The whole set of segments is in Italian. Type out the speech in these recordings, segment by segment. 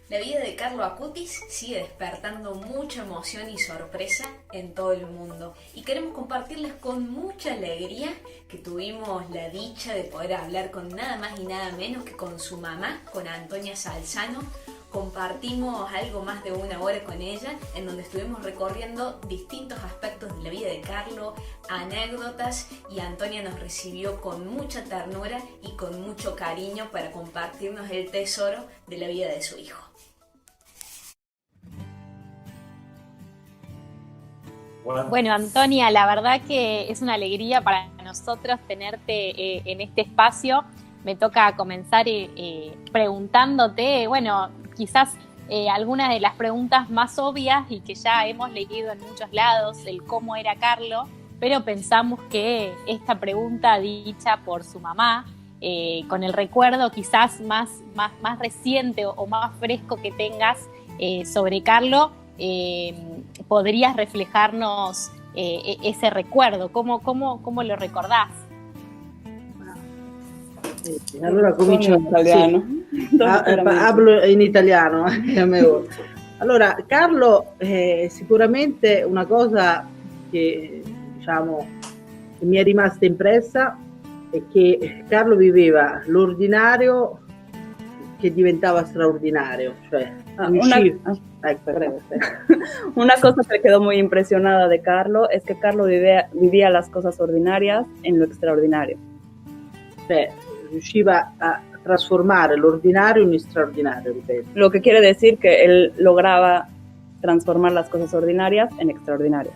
La vida de Carlo Acutis sigue despertando mucha emoción y sorpresa en todo el mundo y queremos compartirles con mucha alegría que tuvimos la dicha de poder hablar con nada más y nada menos que con su mamá, con Antonia Salzano. Compartimos algo más de una hora con ella, en donde estuvimos recorriendo distintos aspectos de la vida de Carlo, anécdotas, y Antonia nos recibió con mucha ternura y con mucho cariño para compartirnos el tesoro de la vida de su hijo. Bueno, Antonia, la verdad que es una alegría para nosotros tenerte en este espacio. Me toca comenzar preguntándote, bueno, quizás algunas de las preguntas más obvias y que ya hemos leído en muchos lados, el cómo era Carlo, pero pensamos que esta pregunta dicha por su mamá, con el recuerdo quizás más reciente o más fresco que tengas sobre Carlo, podrías reflejarnos ese recuerdo. ¿Cómo lo recordás? Allora comincio in italiano. sì. Parlo in italiano. Allora, Carlo, sicuramente una cosa che diciamo che mi è rimasta impressa è che Carlo viveva l'ordinario che diventava straordinario, cioè Una cosa que quedó muy impresionada de Carlo es que Carlo vivía las cosas ordinarias en lo extraordinario. Cioè, riusciva a trasformare l'ordinario in straordinario, ripeto. Lo que quiere decir que él lograba transformar las cosas ordinarias en extraordinarias.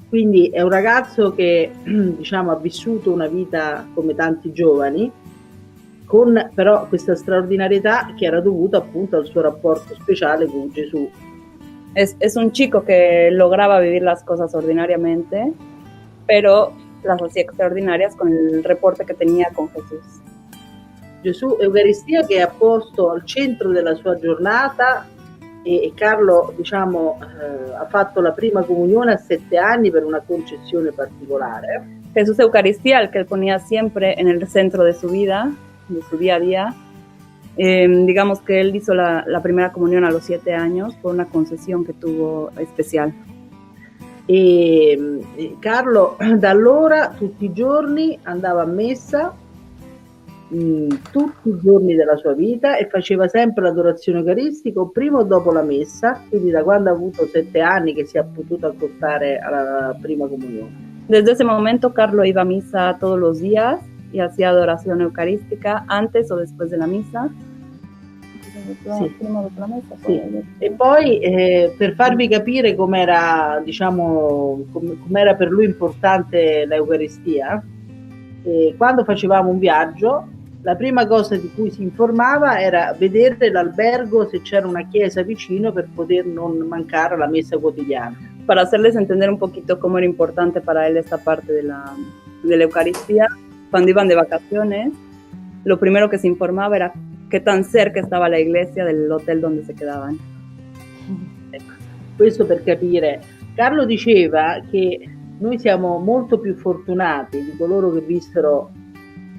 Quindi è un ragazzo che diciamo ha vissuto una vita come tanti giovani, con però questa straordinarietà che era dovuta appunto al suo rapporto speciale con Gesù. Es un chico que lograba vivir las cosas ordinariamente, pero las hacía extraordinarias con el reporte que tenía con Jesús. Gesù Eucaristia che ha posto al centro della sua giornata, e Carlo diciamo ha fatto la prima comunione a 7 anni per una concessione particolare. Jesús Eucaristía, el que él ponía siempre en el centro de su vida, de su día a día. Digamos que él hizo la primera comunión a los 7 años por una concesión que tuvo especial. E Carlo da allora tutti i giorni andava a messa, tutti i giorni della sua vita, e faceva sempre l'adorazione eucaristica prima o dopo la messa, quindi da quando ha avuto 7 anni che si è potuto accostare alla prima comunione. Desde ese momento Carlo iba a misa todos los días y hacía adoración eucarística antes o después de la misa. Sì. Sì. E poi per farvi capire com'era, diciamo, com'era per lui importante l'Eucaristia, quando facevamo un viaggio, la prima cosa di cui si informava era vedere l'albergo, se c'era una chiesa vicino, per poter non mancare la messa quotidiana. Para hacerles entender un poquito cómo era importante para él esta parte de la Eucaristía, cuando iban de vacaciones, lo primero que se informaba era qué tan cerca estaba la iglesia del hotel donde se quedaban. Ecco, questo per capire. Carlo diceva che noi siamo molto più fortunati di coloro che vissero,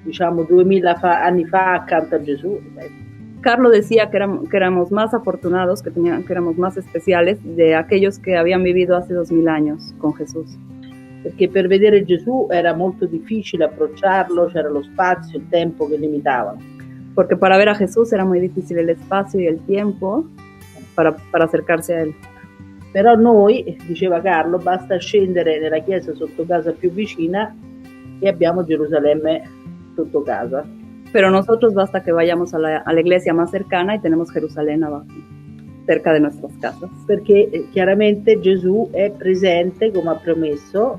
diciamo, 2000 anni fa accanto a Gesù. Carlo decía que éramos más afortunados, que éramos más especiales de aquellos que habían vivido hace 2000 años con Jesús. Perché per vedere Gesù era molto difficile approcciarlo, c'era lo spazio, il tempo che limitavano. Porque para ver a Jesús era muy difícil el espacio y el tiempo para acercarse a él. Però noi, diceva Carlo, basta scendere nella chiesa sotto casa più vicina e abbiamo Gerusalemme sotto casa. Pero nosotros basta que vayamos a la iglesia más cercana y tenemos Jerusalén abajo, cerca de nuestras casas. Perché chiaramente Gesù è presente, come ha promesso.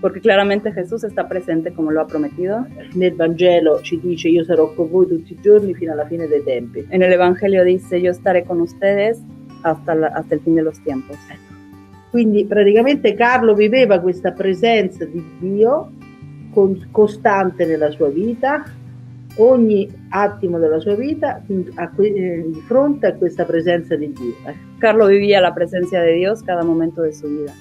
Porque claramente Jesús está presente como lo ha prometido. Nel Vangelo ci dice: io sarò con voi tutti i giorni fino alla fine dei tempi. En el Evangelio dice: yo estaré con ustedes hasta el fin de los tiempos. Quindi praticamente Carlo viveva questa presenza di Dio costante nella sua vita, ogni attimo della sua vita di fronte a questa presenza di Dio. Carlo vivía la presencia de Dios cada momento de su vida.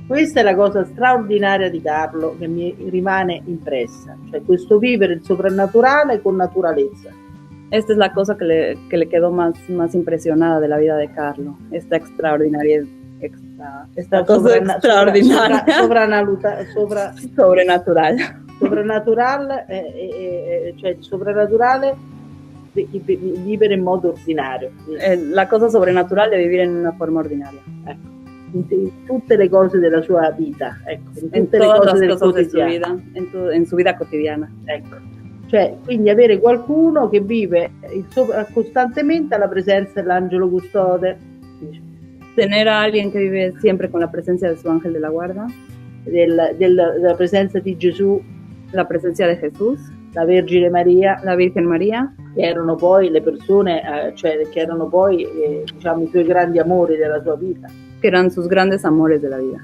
Questa è la cosa straordinaria di Carlo che mi rimane impressa, cioè questo vivere il soprannaturale con naturalezza. Esta es la cosa que le quedó más impresionada de la vida de Carlo, esta extraordinaria, esta cosa extraordinaria, sobrenatural, cioè soprannaturale di vivere in modo ordinario. La cosa sobrenatural de vivir en una forma ordinaria. Ecco. In tutte le cose della sua vita, ecco, in tutte le cose del quotidiano, in su vida quotidiana. Ecco. Cioè, quindi avere qualcuno che vive costantemente alla presenza dell'angelo custode. Tener a alguien que vive siempre con la presencia de su ángel de la guarda. Della presenza di Gesù. La presencia de Jesús. La Vergine Maria. La Virgen Maria. Che erano poi le persone, cioè che erano poi diciamo i suoi grandi amori della sua vita. Que eran sus grandes amores de la vida.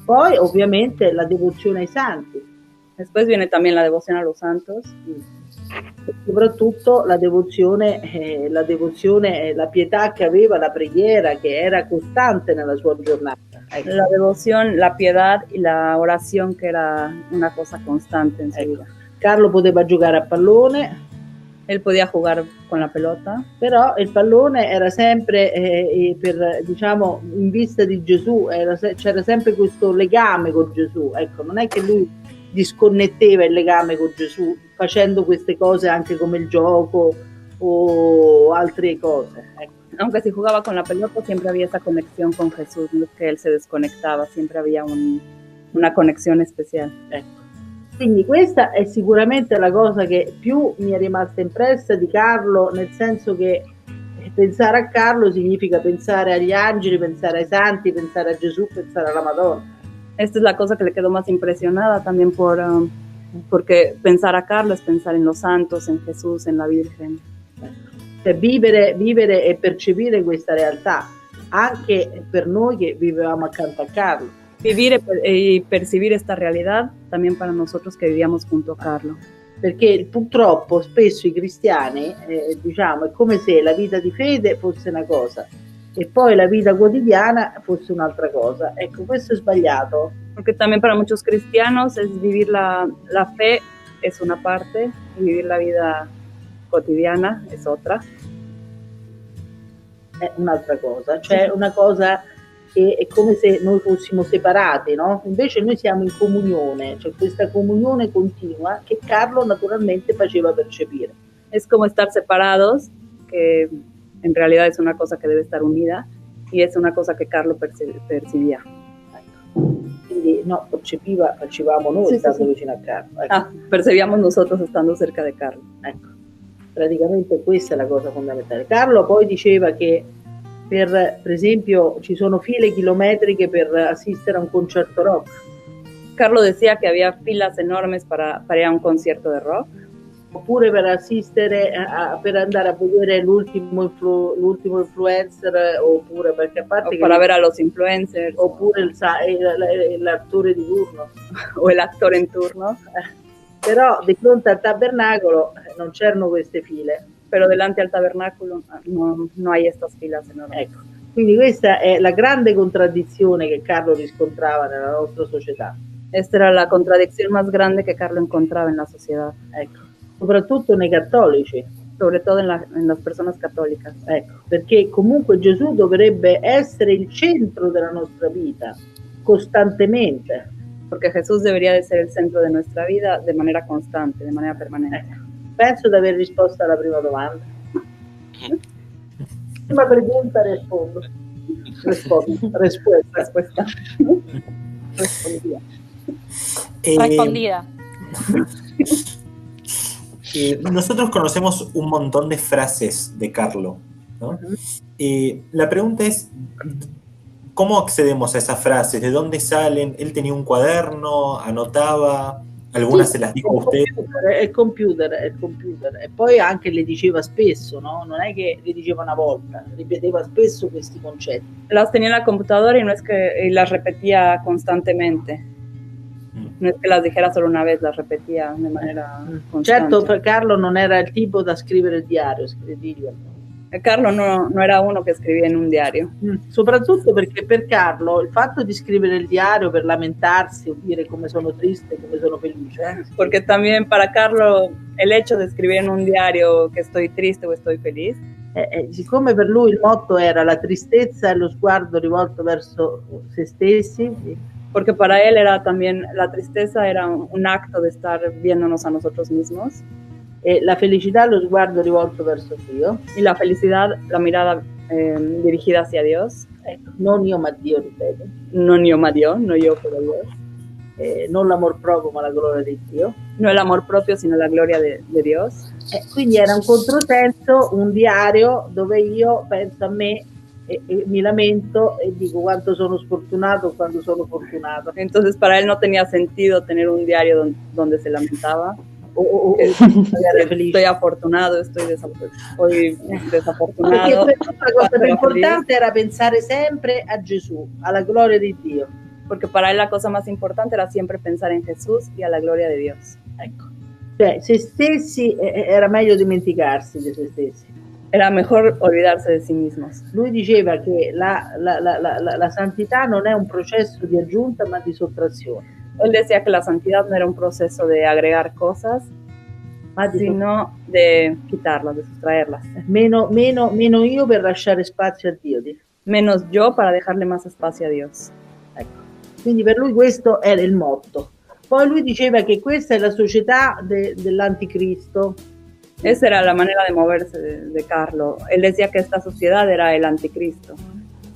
Poi ovviamente la devozione ai santi. Después viene también la devoción a los santos. E soprattutto la devozione, la pietà che aveva, la preghiera che era costante nella sua giornata. Ecco. La devoción, la piedad y la oración que era una cosa constante en su vida. Carlo poteva giocare a pallone. Él podía jugar con la pelota. Però il pallone era sempre, diciamo, in vista di Gesù, c'era sempre questo legame con Gesù. Ecco, non è che lui disconnetteva il legame con Gesù facendo queste cose anche come il gioco o altre cose. Ecco. Aunque si jugaba con la pelota, siempre había esa conexión con Jesús, no es que él se desconectaba, siempre había una conexión especial. Ecco. Quindi questa è sicuramente la cosa che più mi è rimasta impressa di Carlo, nel senso che pensare a Carlo significa pensare agli angeli, pensare ai santi, pensare a Gesù, pensare alla Madonna. Esta es la cosa que le quedó más impresionada también porque pensar a Carlo es pensar en los santos, en Jesús, en la Virgen. Per vivere e percepire questa realtà, anche per noi che vivevamo accanto a Carlo. Vivir y percibir esta realidad también para nosotros que vivíamos junto a Carlo. Perché purtroppo spesso i cristiani, diciamo, è come se la vita di fede fosse una cosa e poi la vita quotidiana fosse un'altra cosa. Ecco, questo è sbagliato. Porque también para muchos cristianos es vivir la fe es una parte y vivir la vida cotidiana es otra. È un'altra cosa, cioè una cosa che è come se noi fossimo separati, no? Invece noi siamo in comunione, cioè questa comunione continua che Carlo naturalmente faceva percepire. Es como estar separados, que en realidad es una cosa que debe estar unida y es una cosa que Carlo percibía. Quindi no, percepivamo noi stando vicino a Carlo. Ecco. Percibíamos nosotros estando cerca de Carlo. Ecco, praticamente questa è la cosa fondamentale. Carlo poi diceva che per esempio ci sono file chilometriche per assistere a un concerto rock. Carlo decía que había filas enormes para ir a un concierto de rock. Oppure per assistere per andare a vedere l'ultimo influencer, oppure perché a parte para ver a los influencers, oppure l'attore di turno o el actor en turno. Però di fronte al tabernacolo non c'erano queste file. Pero delante al tabernáculo no hay estas filas enormes. Ecco. Quindi questa è la grande contraddizione che Carlo riscontrava nella nostra società. Esta era la contradicción más grande que Carlo encontraba en la sociedad. Ecco. Soprattutto nei cattolici. Sobre todo en las personas católicas. Ecco, perché comunque Gesù dovrebbe essere il centro della nostra vita, costantemente. Porque Jesús debería de ser el centro de nuestra vida de manera constante, de manera permanente. Ecco. Penso di aver risposto alla prima domanda. Prima pregunta rispondo. Respuesta. Respondida. Nosotros conocemos un montón de frases de Carlo, ¿no? La pregunta es, ¿cómo accedemos a esas frases? ¿De dónde salen? ¿Él tenía un cuaderno? ¿Anotaba? Algunas se las dijo a usted. È il computer. E poi anche le diceva spesso, no? Non è che le diceva una volta, ripeteva spesso questi concetti. Las tenía en la computadora y no es que las repetía constantemente. No es que las dijera solo una vez, las repetía de manera constante. Certo, Carlo non era il tipo da scrivere il diario, scriverlo. Carlo no era uno que escribía en un diario. Soprattutto perché per Carlo il fatto di scrivere il diario per lamentarsi o dire come sono triste, come sono felice. Porque también para Carlo el hecho de escribir en un diario que estoy triste o estoy feliz. Siccome per lui il motto era la tristezza e lo sguardo rivolto verso se stessi, porque para él era también, la tristeza era un acto de estar viéndonos a nosotros mismos. La felicità lo sguardo rivolto verso Dio. Y la felicidad, la mirada dirigida hacia Dios. Non io ma Dio, ripeto. Non io ma Dio, no yo pero Dios. Non l'amor proprio ma la gloria di Dio. No el amor propio sino la gloria de Dios. Quindi era un controsenso, un diario dove io penso a me e mi lamento e dico quanto sono sfortunato, quando sono fortunato. Entonces para él no tenía sentido tener un diario donde se lamentaba. Estoy afortunado, estoy desafortunado. Perché la cosa più importante era pensare sempre a Gesù, alla gloria di Dio. Porque para él la cosa más importante era siempre pensar en Jesús y a la gloria de Dios. Ecco. Cioè, se stessi era meglio dimenticarsi di se stessi. Era mejor olvidarse de sí mismos. Lui diceva che la santità non è un processo di aggiunta ma di sottrazione. Él decía que la santidad no era un proceso de agregar cosas, sino de quitarlas, de sustraerlas. Meno io per lasciare spazio a Dio. Menos yo para dejarle más espacio a Dios. Ecco. Quindi per lui questo era il motto. Poi lui diceva che questa è la società dell'anticristo. Esa era la manera de moverse de Carlo. Él decía que esta sociedad era el anticristo.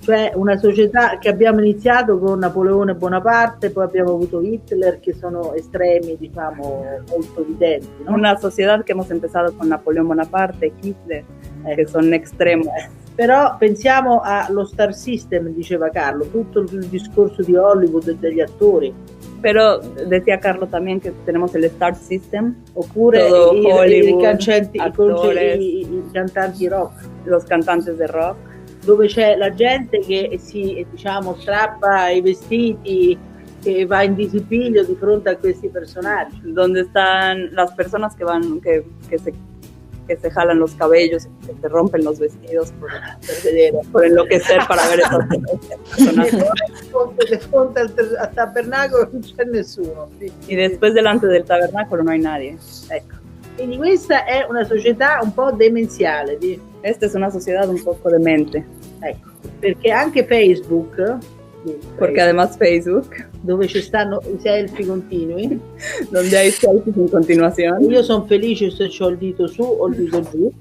Cioè una società che abbiamo iniziato con Napoleone Bonaparte, poi abbiamo avuto Hitler, che sono estremi, diciamo, molto evidenti. No? Una sociedad que hemos empezado con Napoleón Bonaparte, Hitler, che sono extremos. Però pensiamo allo Star System, diceva Carlo, tutto il discorso di Hollywood e degli attori. Pero decía Carlo también que tenemos el Star System, oppure i cantanti rock, los cantantes de rock, dove c'è la gente che si, diciamo, strappa i vestiti, che va in disipiglio di fronte a questi personaggi. Donde están las personas que van, que se jalan los cabellos, que se rompen los vestidos por enloquecer para ver esos personajes. De fronte al tabernacolo non c'è nessuno. Y después delante del tabernáculo no hay nadie. Ecco. Quindi questa è una società un po' demenziale. Esta es una sociedad un poco demente. Ecco, perché anche Facebook, porque además Facebook, dove ci stanno i selfie continui, donde hay selfies in continuación. Io sono felice se ho il dito su o il dito giù.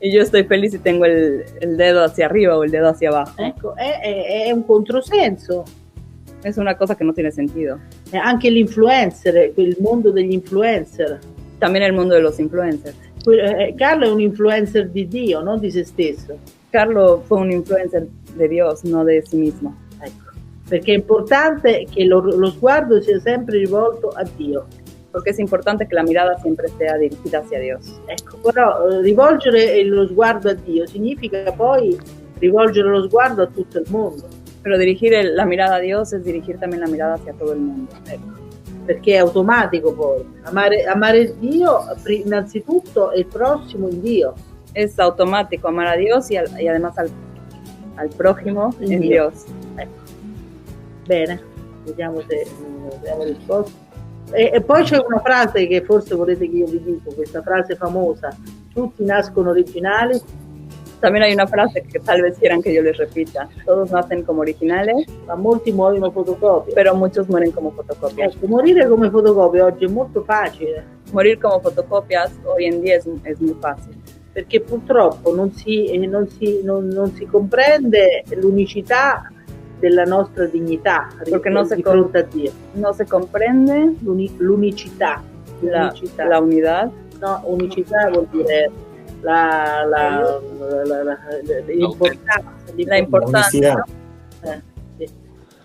Y yo estoy feliz si tengo el dedo hacia arriba o el dedo hacia abajo. Ecco, è un controsenso. Es una cosa que no tiene sentido. Anche l'influencer, il mondo degli influencer. También el mundo de los influencers. Carlo è un influencer di Dio, non di se stesso. Carlo fue un influencer de Dios, no de sí mismo. Ecco, perché è importante che lo sguardo sia sempre rivolto a Dio. Porque es importante que la mirada siempre sea dirigida hacia Dios. Ecco, però rivolgere lo sguardo a Dio significa poi rivolgere lo sguardo a tutto il mondo. Pero dirigir la mirada a Dios es dirigir también la mirada hacia todo el mundo. Ecco. Perché è automatico poi. Amare Dio innanzitutto e il prossimo in Dio. Es automático amar a Dios y además al prójimo en Dios. Ecco. Bene, vediamo se abbiamo risposto. E poi c'è una frase che forse volete che io vi dico, questa frase famosa: tutti nascono originali. También hay una frase que tal vez quieran que yo les repita. Todos nacen como originales, ma molti muoiono fotocopie. Pero muchos mueren como fotocopias. Ecco, morire come fotocopie oggi è molto facile. Morir como fotocopias hoy en día es muy fácil. Perché purtroppo non si comprende l'unicità della nostra dignità di fronte a Dio. No se comprende l'unicità. La unidad. No, unicità vuol dire l'importanza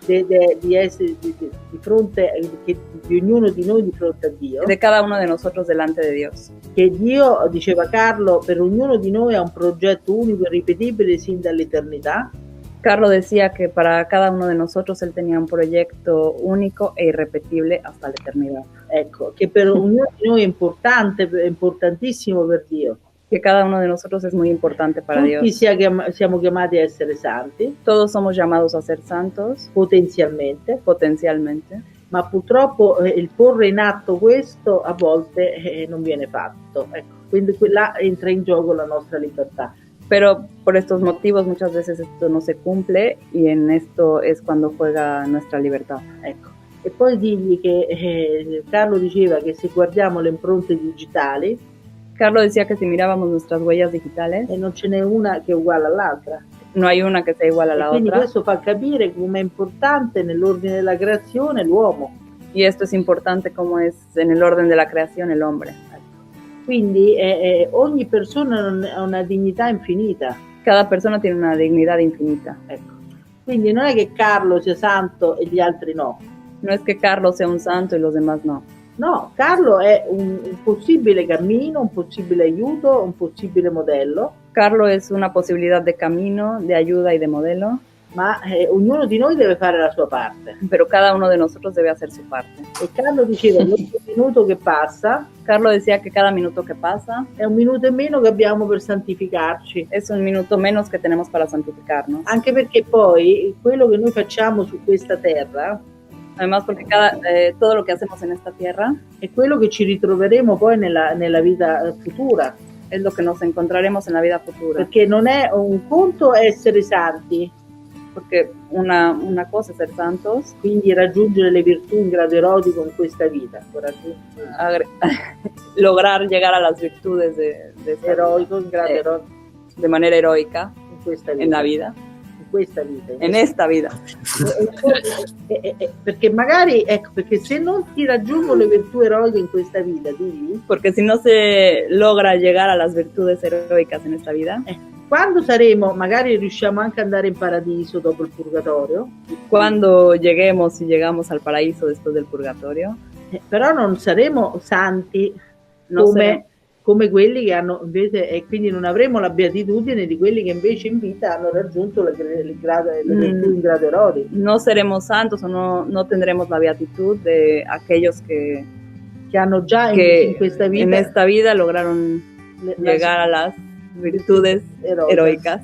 di essere di fronte di ognuno di noi di fronte a Dio, de cada uno de nosotros delante de Dios, che Dio, diceva Carlo, per ognuno di noi ha un progetto unico e ripetibile sin dall'eternità. Carlo decía que para cada uno de nosotros él tenía un proyecto único e irrepetible hasta la eternidad. Ecco, che per ognuno di noi è importante, è importantissimo per Dio. Que cada uno de nosotros es muy importante para Tutti Dios. siamo chiamati a essere santi. Todos somos llamados a ser santos. Potenzialmente. ma purtroppo il porre in atto questo a volte non viene fatto. Ecco, quindi là entra in gioco la nostra libertà. Pero por estos motivos muchas veces esto no se cumple y en esto es cuando juega nuestra libertad. Ecco. E poi digli che Carlo diceva che se guardiamo le impronte digitali, Carlo decía que si mirábamos nuestras huellas digitales, e non ce n'è una che è uguale all'altra. No hay una que sea igual a la quindi otra. Questo fa capire come è importante nell'ordine della creazione l'uomo. Y esto es importante como es en el orden de la creación el hombre. Quindi ogni persona ha una dignità infinita. Cada persona tiene una dignidad infinita. Ecco. Quindi non è che Carlo sia santo e gli altri no. No es que Carlos sea un santo y los demás no. No, Carlo è un possibile cammino, un possibile aiuto, un possibile modello. Carlo es una posibilidad de camino, de ayuda y de modelo. Ma ognuno di noi deve fare la sua parte. Pero cada uno de nosotros debe hacer su parte. E Carlo diceva che ogni minuto che passa, Carlo decía que cada minuto que pasa è un minuto in meno che abbiamo per santificarci. Es un minuto menos que tenemos para santificarnos. Anche perché poi quello che noi facciamo su questa terra, además porque todo lo que hacemos en esta tierra è quello che ci ritroveremo poi nella vita futura. Es lo que nos encontraremos en la vida futura. Perché non è un conto essere santi, porque una cosa es ser santos, quindi raggiungere le virtù in grado erotico in questa vita, lograr llegar a las virtudes de eroico in grado erotico, de manera heroica in questa vita, en la vida, in questa vita, en esta vida. Perché magari, ecco, perché se non ti raggiungo le virtù eroiche in questa vita, digli, porque si no se logra llegar a las virtudes heroicas en esta vida, quando saremo, magari riusciamo anche ad andare in paradiso dopo il purgatorio, cuando lleguemos, si llegamos al paraíso después del purgatorio, però non saremo santi come quelli che hanno invece, e quindi non avremo la beatitudine di quelli che invece in vita hanno raggiunto le virtù in grado erotico. No seremos santos o no tendremos la beatitud de aquellos que hanno già in questa vita, en esta vida lograron llegar a las virtudes eroicas.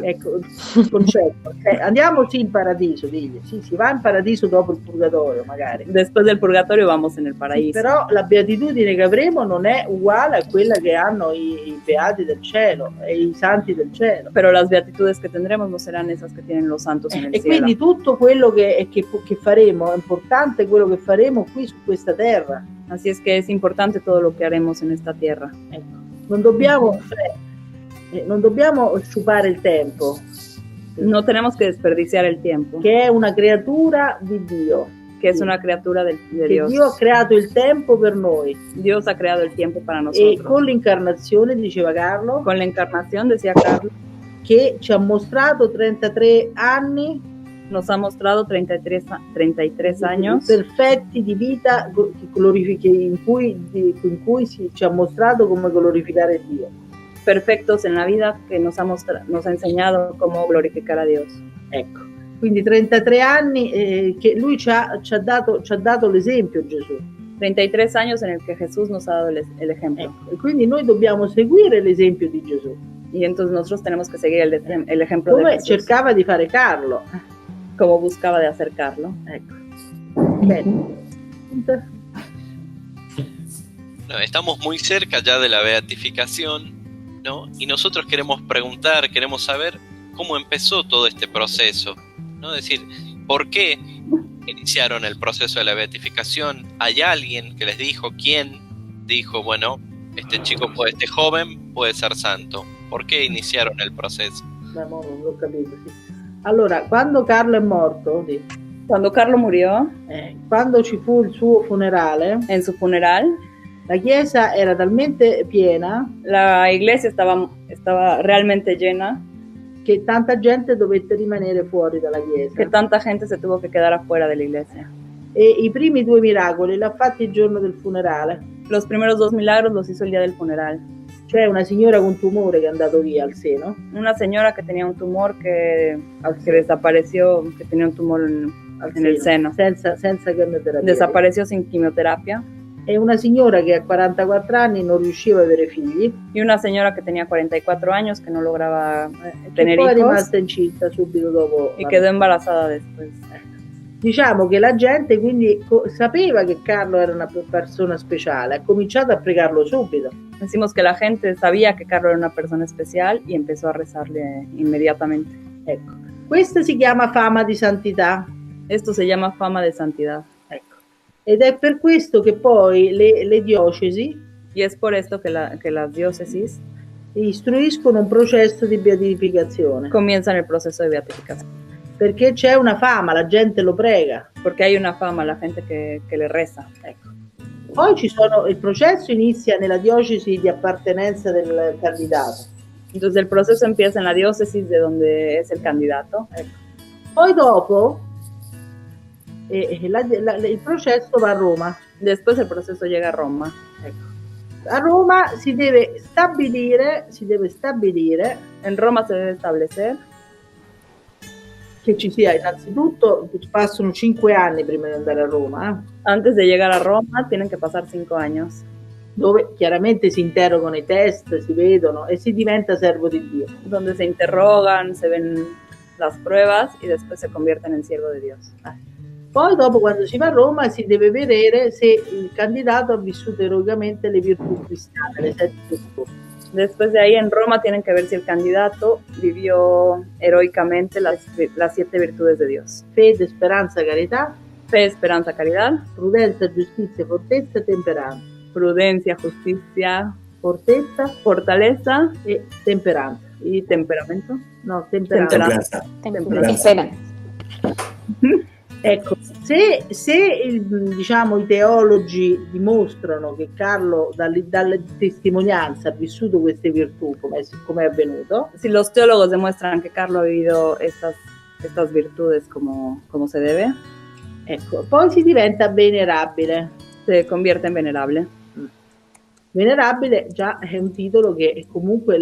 Ecco il concetto. Andiamo in paradiso, digli. Sì, si va in paradiso dopo il purgatorio, magari. Después del purgatorio vamos en el paraíso. Sì, però la beatitudine che avremo non è uguale a quella che hanno i beati del cielo e i santi del cielo. Pero las beatitudes que tendremos no serán esas que tienen los santos en el cielo. E quindi tutto quello che faremo, è importante quello che faremo qui su questa terra. Así es que es importante todo lo que haremos en esta tierra. Ecco. Non dobbiamo sciupare il tempo. No tenemos que desperdiciar el tiempo. Che è una creatura di Dio. Que es una criatura de Dios. Dio ha creato il tempo per noi. Dios ha creado el tiempo para nosotros. E con l'incarnazione, diceva Carlo, con la encarnación, decía Carlo, che ci ha mostrato 33 anni, nos ha mostrado 33 años perfetti di vita in cui ci ha mostrato come glorificare Dio. Perfectos en la vida que nos ha enseñado cómo glorificar a Dios. Ecco, quindi 33 anni che lui ci ha dato l'esempio, Gesù. 33 años en el que Jesús nos ha dado el ejemplo. Ecco, e quindi noi dobbiamo seguire l'esempio di Gesù. Y entonces nosotros tenemos que seguir el ejemplo de Jesús. Come cercava di fare Carlo. Como buscaba de hacer Carlo. Ecco. Bene. No, estamos muy cerca ya de la beatificación, ¿no? Y nosotros queremos preguntar, queremos saber cómo empezó todo este proceso, ¿no? Es decir, ¿por qué iniciaron el proceso de la beatificación? ¿Hay alguien que les dijo? ¿Quién dijo, bueno, este joven puede ser santo? ¿Por qué iniciaron el proceso? No, non l'ho capito, sì. Allora, quando Carlo è morto, cuando Carlo murió, quando ci fu il suo funerale, en su funeral, la chiesa era talmente piena, la iglesia estaba realmente llena, che tanta gente dovette rimanere fuori dalla chiesa, que tanta gente se tuvo que quedar afuera de la iglesia. E i primi 2 miracoli li ha fatti il giorno del funerale. Los primeros 2 milagros los hizo el día del funeral. Cioè una signora con tumore che è andato via al seno, una señora que tenía un tumor que desapareció, que tenía un tumor en el seno, senza chemioterapia, desapareció sin quimioterapia. E una signora che a 44 anni non riusciva a avere figli, y una señora que tenía 44 años que no lograba tener poi hijos, è rimasta incinta subito dopo y quedó embarazada después. Diciamo che la gente quindi sapeva che Carlo era una persona speciale, ha cominciato a pregarlo subito. Decimos que la gente sabía que Carlo era una persona especial y empezó a rezarle inmediatamente. Ecco. Questa si chiama fama di santità. Esto se llama fama de santidad. Ecco. Ed è per questo che poi le diocesi, y es por esto que las diócesis istruiscono un processo di beatificazione. Comienzan el proceso de beatificación. Perché c'è una fama, la gente lo prega. Porque hay una fama, la gente que le reza. Ecco. Poi il processo inizia nella diocesi di appartenenza del candidato. Entonces el proceso empieza en la diócesis de donde es el candidato. Ecco. Poi dopo il processo va a Roma. Después el proceso llega a Roma. Ecco. A Roma si deve stabilire, en Roma se debe establecer che ci sia innanzitutto, passano 5 anni prima di andare a Roma. Antes de llegar a Roma tienen que pasar 5 años. Dove chiaramente si interrogano i test, si vedono e si diventa servo di Dio. Donde se interrogan, se ven las pruebas y después se convierten en siervo de Dios. Poi dopo, quando si va a Roma, si deve vedere se il candidato ha vissuto eroicamente le virtù cristiane, le 7 virtù. Después de ahí en Roma tienen que ver si el candidato vivió heroicamente las 7 virtudes de Dios. Fede, speranza, carità. Fe, esperanza, caridad. Prudenza, giustizia, fortezza, temperanza. Prudencia, justicia, fortaleza e temperanza. ¿Y temperamento? No, temperanza. Temperanza. Ecco, se diciamo i teologi dimostrano che Carlo dalla testimonianza ha vissuto queste virtù come è avvenuto, si los teólogos demuestran que Carlo ha vivido estas virtudes como se debe, ecco, poi si diventa venerabile. Se convierte en venerable. Venerabile già è un titolo che comunque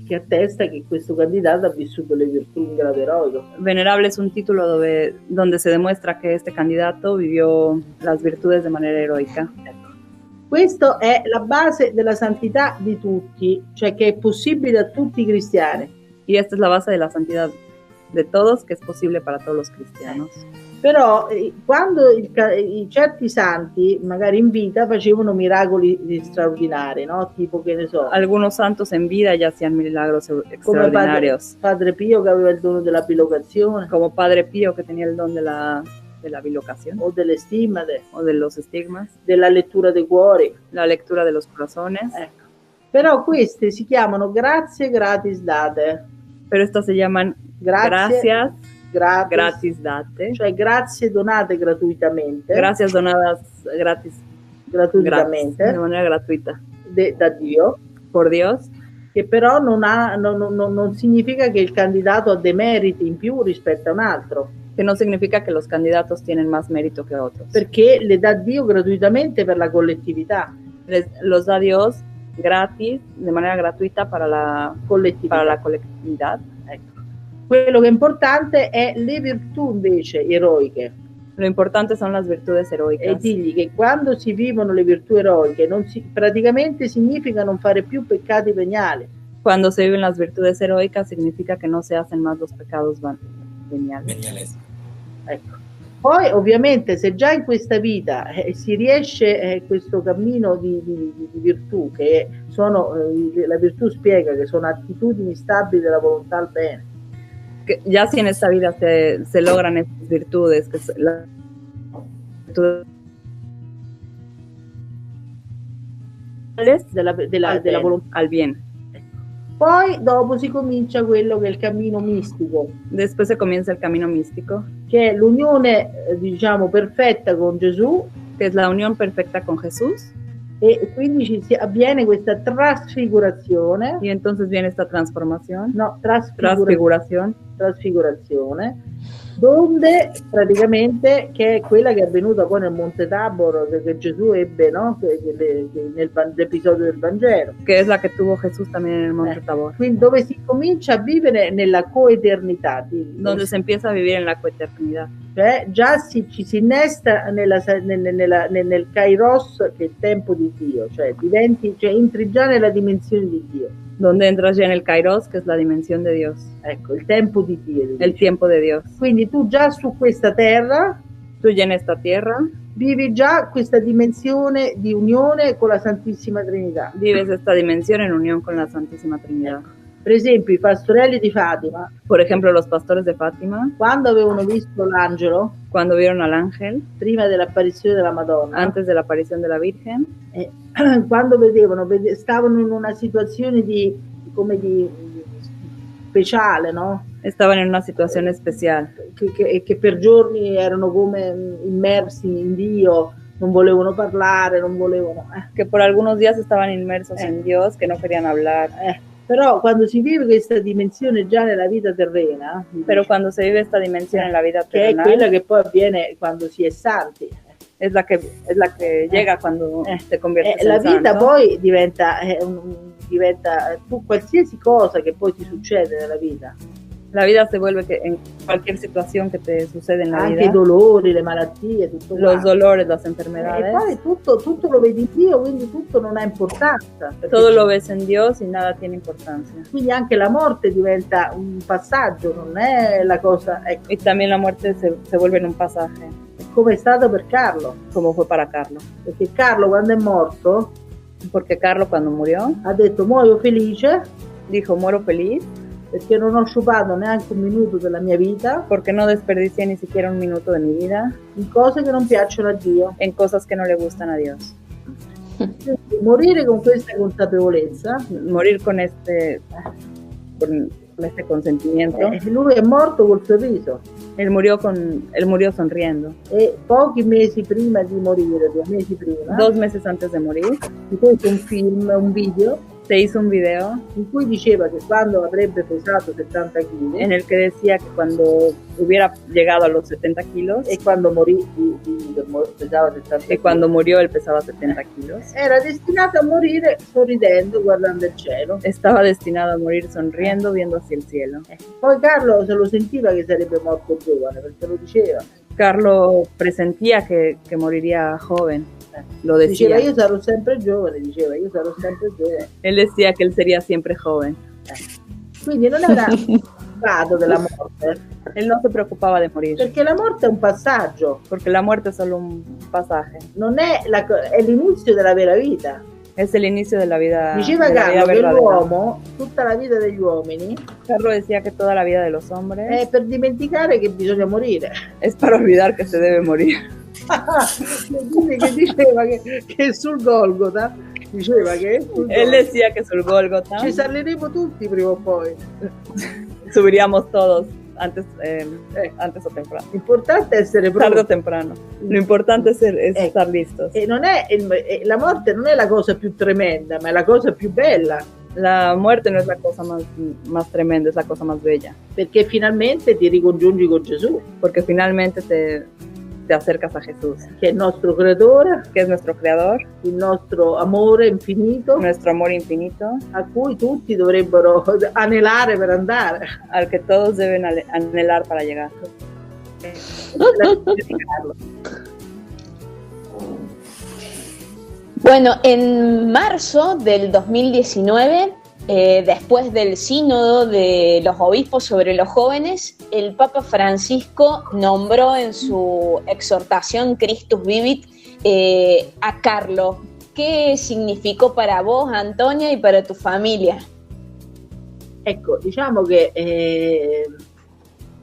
che attesta che questo candidato ha vissuto le virtù in grado eroico. Venerable es un título donde se demuestra que este candidato vivió las virtudes de manera heroica. Ecco. Questo è la base della santità di tutti, cioè che è possibile a tutti i cristiani. Y esta es la base de la santidad de todos, que es posible para todos los cristianos. Però quando certi santi magari in vita facevano miracoli straordinari, no? Tipo, che ne so, algunos santos en vida ya hacían milagros extraordinarios. Come Padre Pio che aveva il dono della bilocazione, como Padre Pío que tenía el don de la bilocación, o delle stimmate, o de los estigmas, della lettura dei cuori, la lectura de los corazones. Ecco. Però queste si chiamano grazie gratis date. Pero estas se llaman gracias gratis date, cioè grazie donate gratuitamente. Gracias donadas gratuitamente, de manera gratuita, da Dio, por Dios, che però non significa che il candidato ha dei meriti in più rispetto a un altro. Que no significa que los candidatos tienen más mérito que otros. Perché le dà Dio gratuitamente per la collettività. Los da Dios gratis, de manera gratuita para la collettività. Ecco. Quello che è importante è le virtù invece eroiche. Lo importante son las virtudes heroicas. E digli che quando si vivono le virtù eroiche praticamente significa non fare più peccati veniali. Cuando se viven las virtudes heroicas significa que no se hacen más los pecados veniales. Ecco. Poi ovviamente se già in questa vita si riesce questo cammino di virtù, che sono, la virtù spiega che sono attitudini stabili della volontà al bene. Que ya si en esta vida se logran estas virtudes, que la della volontà al bien. Poi dopo si comincia quello che è il cammino mistico. Después se comienza el camino místico, che è l'unione diciamo perfetta con Gesù, che es la unión perfecta con Jesús. E quindi avviene questa trasfigurazione. Y entonces viene esta transformación. No, trasfiguración, donde praticamente, che è quella che è avvenuta poi nel Monte Tabor, che Gesù ebbe, no? Nell'episodio del Vangelo. Que es la que tuvo Jesús también en el Monte Tabor. Quindi dove si comincia a vivere nella coeternità. Donde se empieza a vivir en la coeternidad. Cioè già ci si innesta nel Kairos, che è il tempo di Dio, cioè entri già nella dimensione di Dio. Donde entras ya en el Kairos, que es la dimensión de Dios. Ecco, il tempo di Dio. El tiempo de Dios. Quindi tu già su questa terra tú ya en esta tierra vivi già questa dimensione di unione con la Santissima Trinità. Vives esta dimensión en unión con la Santísima Trinidad. Per esempio, i pastorelli di Fatima, por ejemplo, los pastores de Fátima, quando avevano visto l'angelo, cuando vieron al ángel, prima dell'apparizione della Madonna, antes de la aparición de la Virgen, quando vedevano, stavano in una situazione di speciale, no? Estaban en una situación especial. Che per giorni erano come immersi in Dio, non volevano parlare, non volevano... Que por algunos días estaban inmersos en Dios, que no querían hablar. Però quando si vive questa dimensione già nella vita terrena, pero cuando se vive esta dimensión en la vida terrenal, che è quella che poi avviene quando si è santi, es la que llega cuando te conviertes la en santo. vita poi diventa qualsiasi cosa che poi ti succede nella vita. La vida se vuelve que en cualquier situación que te sucede en la anche vida, i dolori, le malattie, tutto los quanto. dolores, las enfermedades, E poi tutto lo vedi in Dio, quindi tutto non ha importanza. todo lo ves en Dios y nada tiene importancia. Quindi anche la morte diventa un passaggio, non è la cosa, ecco, Y también la muerte se vuelve en un pasaje, come è stato per Carlo. como fue para Carlo. Perché Carlo quando è morto Porque Carlo cuando murió, ha detto muoio felice dijo, muero feliz, perché non ho sciupato neanche un minuto della mia vita porque no desperdicié ni siquiera un minuto de mi vida in cose che non piacciono a Dio. en cosas que no le gustan a Dios. Quindi morire con questa consapevolezza, Morir con este consentimiento. Lui è morto col sorriso Él murió sonriendo. e pochi mesi prima di morire, 2 mesi prima, 2 meses antes de morir, si fece un video se hizo un video in cui diceva che quando avrebbe pesato 70 kg en el que decía que cuando hubiera llegado a los 70 kilos e quando morì pesava 70 y kg, cuando murió él pesaba 70 kilos, era destinato a morire sorridendo, guardando il cielo. estaba destinado a morir sonriendo, viendo hacia el cielo. Poi Carlo se lo sentiva che sarebbe morto giovane, perché lo diceva. Carlo presentía que moriría joven, lo decía. Diceva io sarò sempre giovane, Él decía que él sería siempre joven. Quindi non era preoccupato della morte, Él no se preocupaba de morir, perché la morte è un passaggio, porque la muerte es solo un pasaje, non è, è l'inizio della vera vita. es el inicio de la vida, Diceva de la vida Carlo che verdadera. l'uomo, tutta la vita degli uomini, Carlo decía que toda la vida de los hombres è per dimenticare che bisogna morire. es para olvidar que se debe morir. Quindi che diceva che sul Golgota, Él decía que sul Gólgota ci saliremo tutti prima o poi. subiríamos todos antes o temprano. L'importante è essere Tarde o pronti. temprano. Lo importante es estar listos. E non è la morte non è la cosa più tremenda, ma è la cosa più bella, La muerte no es la cosa más tremenda, es la cosa más bella, perché finalmente ti ricongiungi con Gesù, porque finalmente te acercas a Jesús, che è il nostro creatore, que es nuestro creador, il nostro amore infinito, nuestro amor infinito, a cui tutti dovrebbero anelare per andare. al que todos deben anhelar para llegar. Bueno, en marzo del 2019, después del sínodo de los obispos sobre los jóvenes, el Papa Francisco nombró en su exhortación Christus Vivit a Carlo. ¿Qué significó para vos, Antonia, y para tu familia? Ecco, diciamo che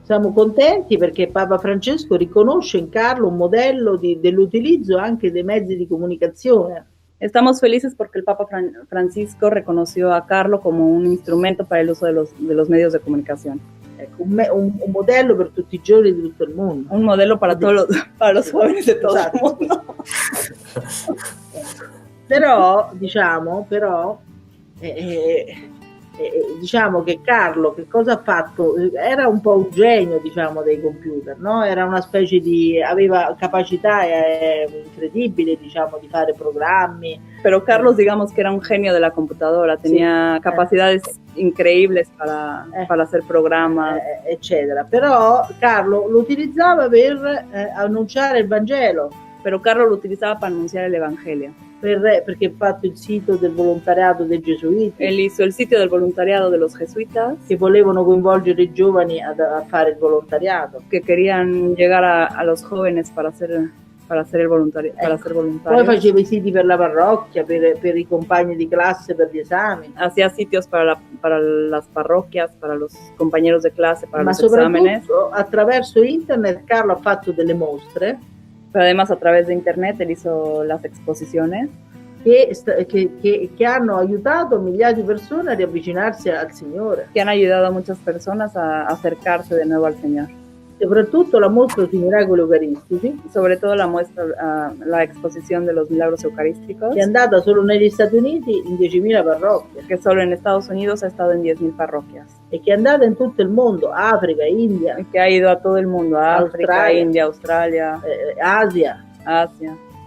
siamo contenti perché Papa Francesco riconosce in Carlo un modello dell'utilizzo anche dei mezzi di comunicazione. Estamos felices porque el Papa Francisco reconoció a Carlo como un instrumento para el uso de los medios de comunicación. Ecco, un modello per tutti i giovani di tutto il mondo. Un modelo para los jóvenes de todo el mundo. Però, diciamo che Carlo che cosa ha fatto? Era un po' un genio, diciamo, dei computer, no? Era una specie aveva capacità incredibili, diciamo, di fare programmi. Pero Carlos, digamos que era un genio de la computadora, tenía capacidades increíbles para hacer programas, eccetera. Però Carlo lo utilizzava per annunciare il Vangelo. Pero Carlos lo utilizaba para anunciar el Evangelio. Perché ha fatto il sito del volontariato dei gesuiti. Él hizo el sitio del voluntariado de los jesuitas. Che volevano coinvolgere i giovani a fare il volontariato. Que querían llegar a los jóvenes para hacer el voluntariado. Para ser voluntarios. Poi faceva i siti per la parrocchia, per i compagni di classe, per gli esami. Hacía sitios para las parroquias, para los compañeros de clase, para los exámenes. Ma soprattutto attraverso internet Carlo ha fatto delle mostre. Pero además a través de internet él hizo las exposiciones que hanno aiutato migliaia di persone a riavvicinarsi al Signore. Que han ayudado a muchas personas a acercarse de nuevo al Señor. Soprattutto la mostra sui miracoli eucaristici. Sobre todo la exposición de los milagros eucarísticos. Che è andata solo negli Stati Uniti in 10.000 parrocchie. Que solo en Estados Unidos ha estado en 10.000 parroquias. E che è andata in tutto il mondo, Africa, India. Que ha ido a todo el mundo, a África, India, Australia, Asia.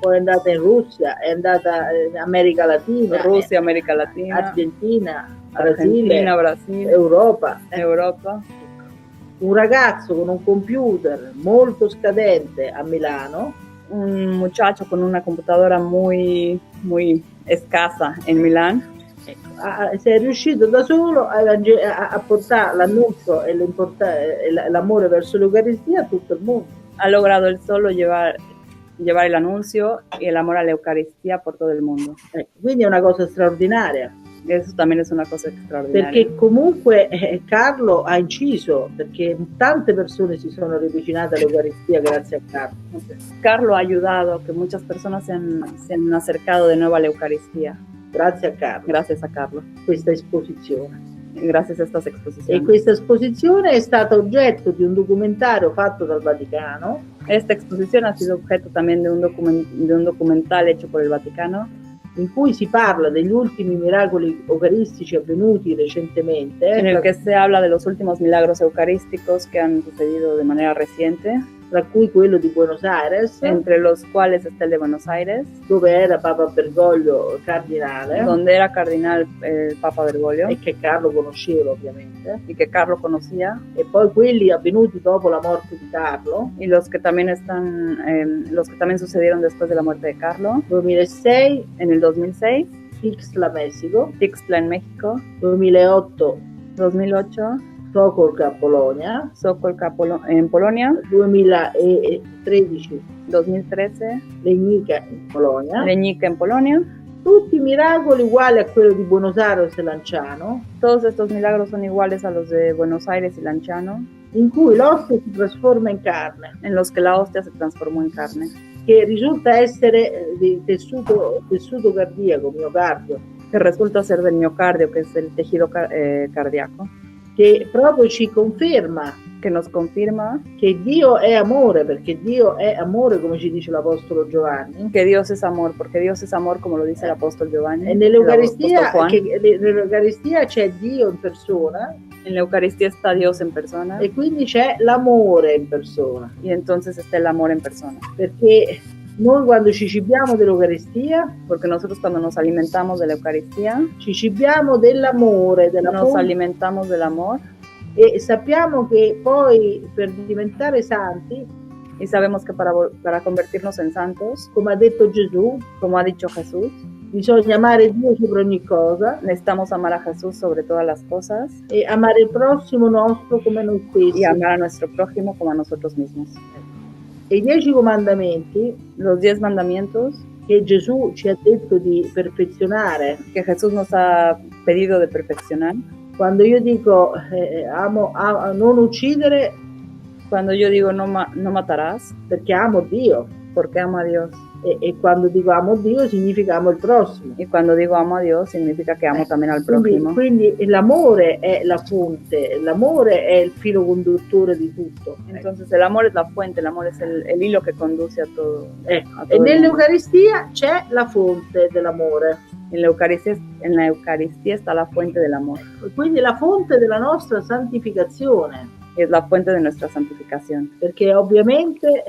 Poi è andata in Russia, è andata in America Latina. Russia, America Latina. Argentina, Brasile, Europa. Un ragazzo con un computer molto scadente a Milano. Un muchacho con una computadora muy escasa en Milán. Si è riuscito da solo a portare l'annuncio e l'amore verso l'Eucaristia a tutto il mondo. Ha logrado él solo llevar el anuncio y el amor a la Eucaristía por todo el mundo. Quindi è una cosa straordinaria. Eso también es una cosa extraordinaria. Perché comunque Carlo ha inciso, perché tante persone si sono riavvicinate all'Eucaristia grazie a Carlo. Carlo ha ayudado a que muchas personas se han acercado de nuevo a la Eucaristía. Grazie a Carlo. Gracias a Carlo. Questa esposizione. Gracias a estas exposiciones. E questa esposizione è stata oggetto di un documentario fatto dal Vaticano. Esta exposición ha sido objeto también de un documental hecho por el Vaticano. In cui si parla degli ultimi miracoli eucaristici avvenuti recentemente. En el que se habla de los últimos milagros eucarísticos que han sucedido de manera reciente. Tra cui quello di Buenos Aires, entre los cuales está el de Buenos Aires, dove era Papa Bergoglio cardinale, donde era cardinal el Papa Bergoglio, e che Carlo conosceva ovviamente, y que Carlo conocía, e poi quelli avvenuti dopo la morte di Carlo, y los que también sucedieron después de la muerte de Carlo, 2006, en el 2006, Tixla, México, Tixla en México, 2008, Sokółka, Polonia, en Polonia, 2013, Legnica en Polonia. Tutti miracoli uguali a quello di Buenos Aires e Lanciano. Todos estos milagros son iguales a los de Buenos Aires y Lanciano. In cui l'ostia si trasforma in carne. En los que la hostia se transformó en carne. Che risulta essere di tessuto cardiaco, miocardio. Que resulta ser del miocardio, que es el tejido cardíaco. Che proprio ci conferma, che nos confirma che Dio è amore, perché Dio è amore, come ci dice l'Apostolo Giovanni. Que Dios es amor, porque Dios es amor, como lo dice el Apóstol Giovanni. E nell'Eucaristia c'è Dio in persona. En la Eucaristía está Dios en persona. E quindi c'è l'amore in persona. Y entonces está el amor en persona. Perché noi quando ci cibiamo dell'Eucaristia, porque nosotros cuando nos alimentamos de la Eucaristía, ci cibiamo dell'amore, nos alimentamos del amor, e sappiamo che poi per diventare santi, y sabemos que para convertirnos en santos, come ha detto Gesù, como ha dicho Jesús, bisogna amare Dio sopra ogni cosa, necesitamos amar a Jesús sobre todas las cosas, e amare il prossimo nostro come noi stessi, y amar a nuestro prójimo como a nosotros mismos. E i 10 comandamenti, los 10 mandamientos, che Gesù ci ha detto di perfezionare, que Jesús nos ha pedido de perfeccionar. Quando io dico non uccidere, cuando yo digo no matarás, perché amo Dio, porque amo a Dios. E quando dico amo Dio significa amo il prossimo. Y cuando digo amo a Dios significa que amo también al prójimo. Quindi l'amore è la fonte, l'amore è il filo conduttore di tutto. Entonces el amor es la fuente, el amor es el hilo que conduce a todo. E nell'Eucaristia c'è la fonte dell'amore. En la Eucaristía está la fuente del amor. Quindi la fonte della nostra santificazione. Es la fuente de nuestra santificación. Perché ovviamente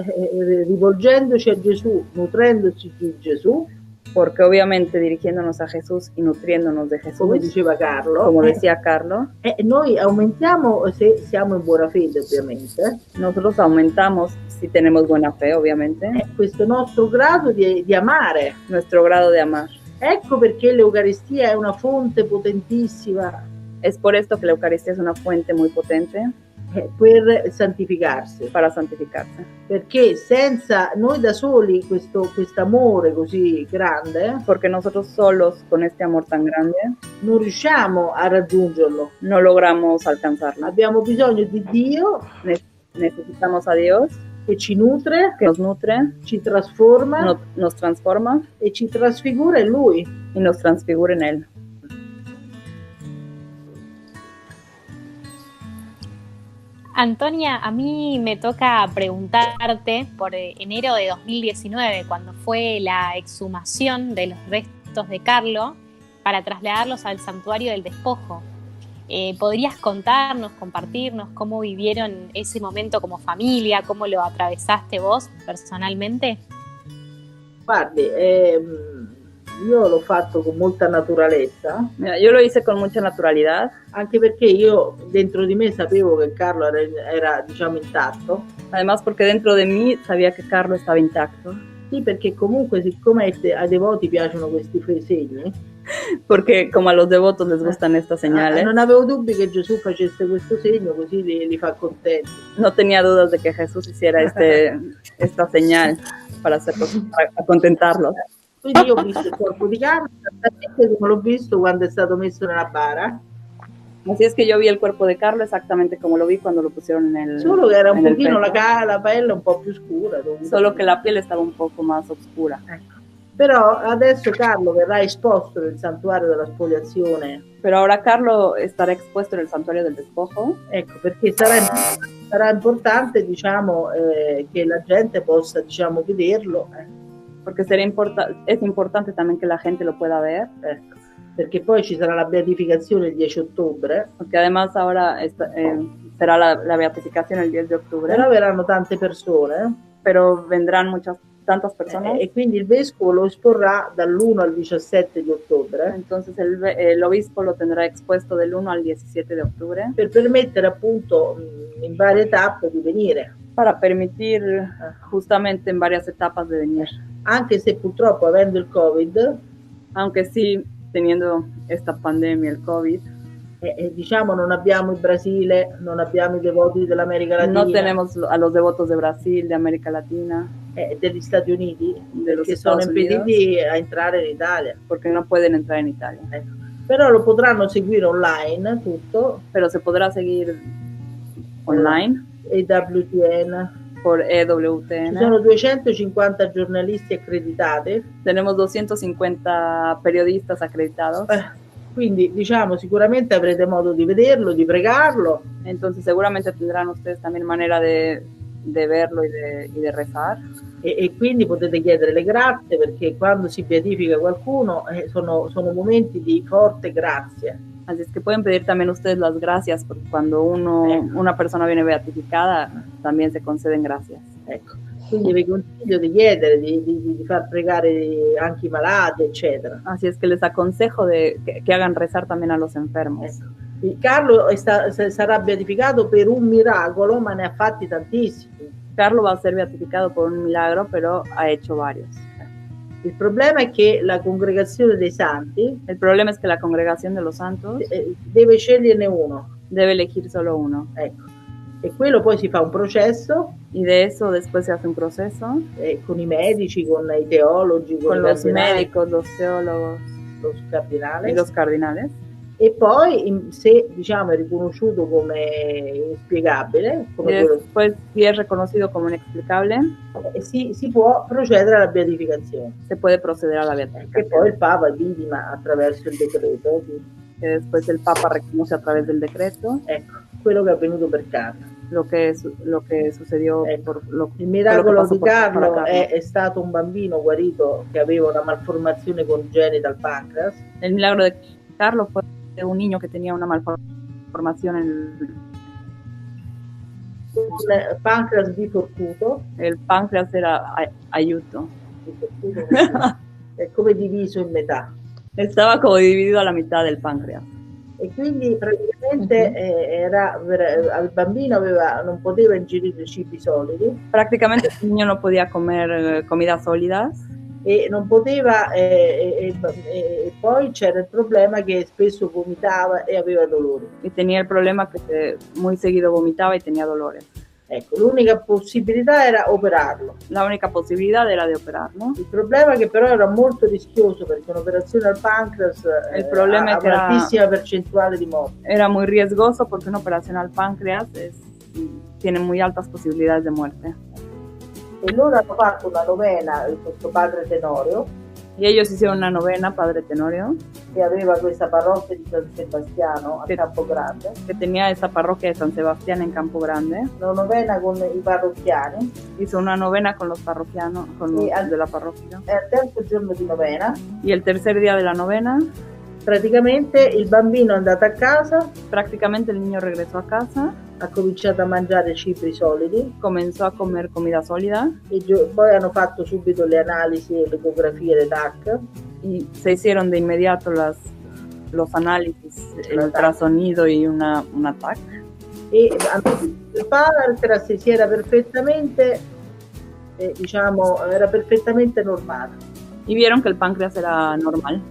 rivolgendoci a Gesù, nutrendoci di Gesù, Porque obviamente dirigiéndonos a Jesús y nutriéndonos de Jesús, come diceva Carlo, como decía Carlo, noi aumentiamo se siamo in buona fede, ovviamente. Nosotros aumentamos si tenemos buena fe, obviamente. Questo nostro grado di amare. Nuestro grado de amar. Ecco perché l'Eucaristia è una fonte potentissima. Es por esto que la Eucaristía es una fuente muy potente per santificarsi. Para santificarse. Perché senza noi da soli questo amore così grande, porque nosotros solos con este amor tan grande non riusciamo a raggiungerlo. No logramos alcanzarlo. Abbiamo bisogno di Dio, necesitamos a Dios che ci nutre, que nos nutre, ci trasforma, nos transforma e ci trasfigura in Lui. Y nos transfigura en Él. Antonia, a mí me toca preguntarte por enero de 2019, cuando fue la exhumación de los restos de Carlo para trasladarlos al santuario del despojo. ¿Podrías contarnos, compartirnos cómo vivieron ese momento como familia, cómo lo atravesaste vos personalmente? Guardi, io l'ho fatto con molta naturalezza. Mira, yo lo hice con mucha naturalidad. Anche perché io dentro di me sapevo che Carlo era diciamo intatto. Además porque dentro de mí sabía que Carlo estaba intacto. Sì, perché comunque siccome ai devoti piacciono questi segni. Porque como a los devotos les gustan estas señales. Non avevo dubbi che Gesù facesse questo segno, così li fa contenti. No tenía dudas de que Jesús hiciera esta señal para contentarlos. Quindi io ho visto il corpo di Carlo esattamente come l'ho visto quando è stato messo nella bara. Así es que yo vi el cuerpo de Carlo exactamente como lo vi cuando lo pusieron en el Solo che era un pochino la pelle un po' più scura. Solo que la piel estaba un poco más oscura. Ecco. Però adesso Carlo verrà esposto nel santuario della spoliazione. Pero ahora Carlo estará expuesto en el santuario del despojo. Ecco, perché sarà importante, diciamo, che la gente possa, diciamo, vederlo. Porque es importante también que la gente lo pueda ver. Ecco. Perché poi ci sarà la beatificazione il 10 ottobre. Porque además ahora será la beatificación el 10 de octubre. Però verranno tante persone. Pero vendrán tantas personas. E quindi il vescovo lo esporrà dall'1 al 17 di ottobre. Entonces el obispo lo tendrá expuesto del 1 al 17 de octubre. Per permettere appunto in varie tappe di venire. Para permitir justamente en varias etapas de venir. Anche se purtroppo avendo il Covid, aunque sí teniendo esta pandemia, el COVID, diciamo non abbiamo il Brasile, non abbiamo i devoti dell'America Latina. No tenemos a los devotos de Brasil, de América Latina, degli Stati Uniti, che sono impediti a entrare in Italia. Porque no pueden entrar en Italia. Però lo potranno seguire online tutto. Pero se podrá seguir online. EWTN. Por EWTN. Ci sono 250 giornalisti accreditati. Tenemos 250 periodistas acreditados. Quindi diciamo sicuramente avrete modo di vederlo, di pregarlo. Entonces seguramente tendrán ustedes también manera de verlo y de rezar. E quindi potete chiedere le grazie, perché quando si beatifica qualcuno sono momenti di forte grazia. Así es que pueden pedir también ustedes las gracias, porque cuando una persona viene beatificada, también se conceden gracias. Ecco. Quindi vi consiglio di chiedere, di far pregare anche i malati, eccetera. Así es que les aconsejo que hagan rezar también a los enfermos. Ecco. Carlo sarà beatificato per un miracolo, ma ne ha fatti tantissimi. Carlo va a ser beatificado por un milagro, pero ha hecho varios. Il problema è che la congregazione dei santi, el problema es que la congregación de los santos deve sceglierne uno. Debe elegir solo uno. Ecco. E quello poi si fa un processo. Y de eso después se hace un proceso. Con i medici, con i teologi, con los médicos, los teólogos, y los cardinales. E poi se diciamo è riconosciuto come inspiegabile, después si es reconocido como inexplicable, si può procedere alla beatificazione. Se puede proceder a la beatificación. E poi il Papa vidima attraverso il decreto. Que después el Papa reconoce a través del decreto. Ecco, quello che è avvenuto per Carlo. Lo que sucedió il miracolo di Carlo è stato un bambino guarito che aveva una malformazione congenita al pancreas. El milagro de Carlo fue de un niño que tenía una malformación en el páncreas biforcuto. El páncreas era aiuto. è come diviso in metà. Estaba como dividido a la mitad del páncreas. E quindi praticamente il bambino non poteva ingerire cibi solidi. Prácticamente el niño no podía comer comidas sólidas. E non poteva, e poi c'era il problema che spesso vomitava e aveva dolori. Y tenía el problema que muy seguido vomitaba y tenía dolores. Ecco, l'unica possibilità era operarlo. La única posibilidad era de operarlo. Il problema è che però era molto rischioso perché un'operazione al pancreas ha un'altissima percentuale di morte. Era muy riesgoso porque una operación al páncreas tiene muy altas posibilidades de muerte. E loro hanno fatto una novena questo padre Tenorio. Y ellos hicieron una novena, Padre Tenorio, che aveva questa parrocchia di San Sebastiano a Campo Grande. Que tenía esa parroquia de San Sebastián en Campo Grande. Una novena con i parrocchiani. Hizo una novena con los parroquianos, con los de la parroquia. E al terzo giorno di novena. Y el tercer día de la novena. Praticamente il bambino è andato a casa. Prácticamente el niño regresó a casa. Ha cominciato a mangiare cibi solidi. Comenzó a comer comida sólida. E poi hanno fatto subito le analisi e le ecografie, le TAC. Y se hicieron de inmediato los análisis, el ultrasonido y una TAC. E il pancreas si era perfettamente, era perfettamente normale. Y vieron que el páncreas era normal.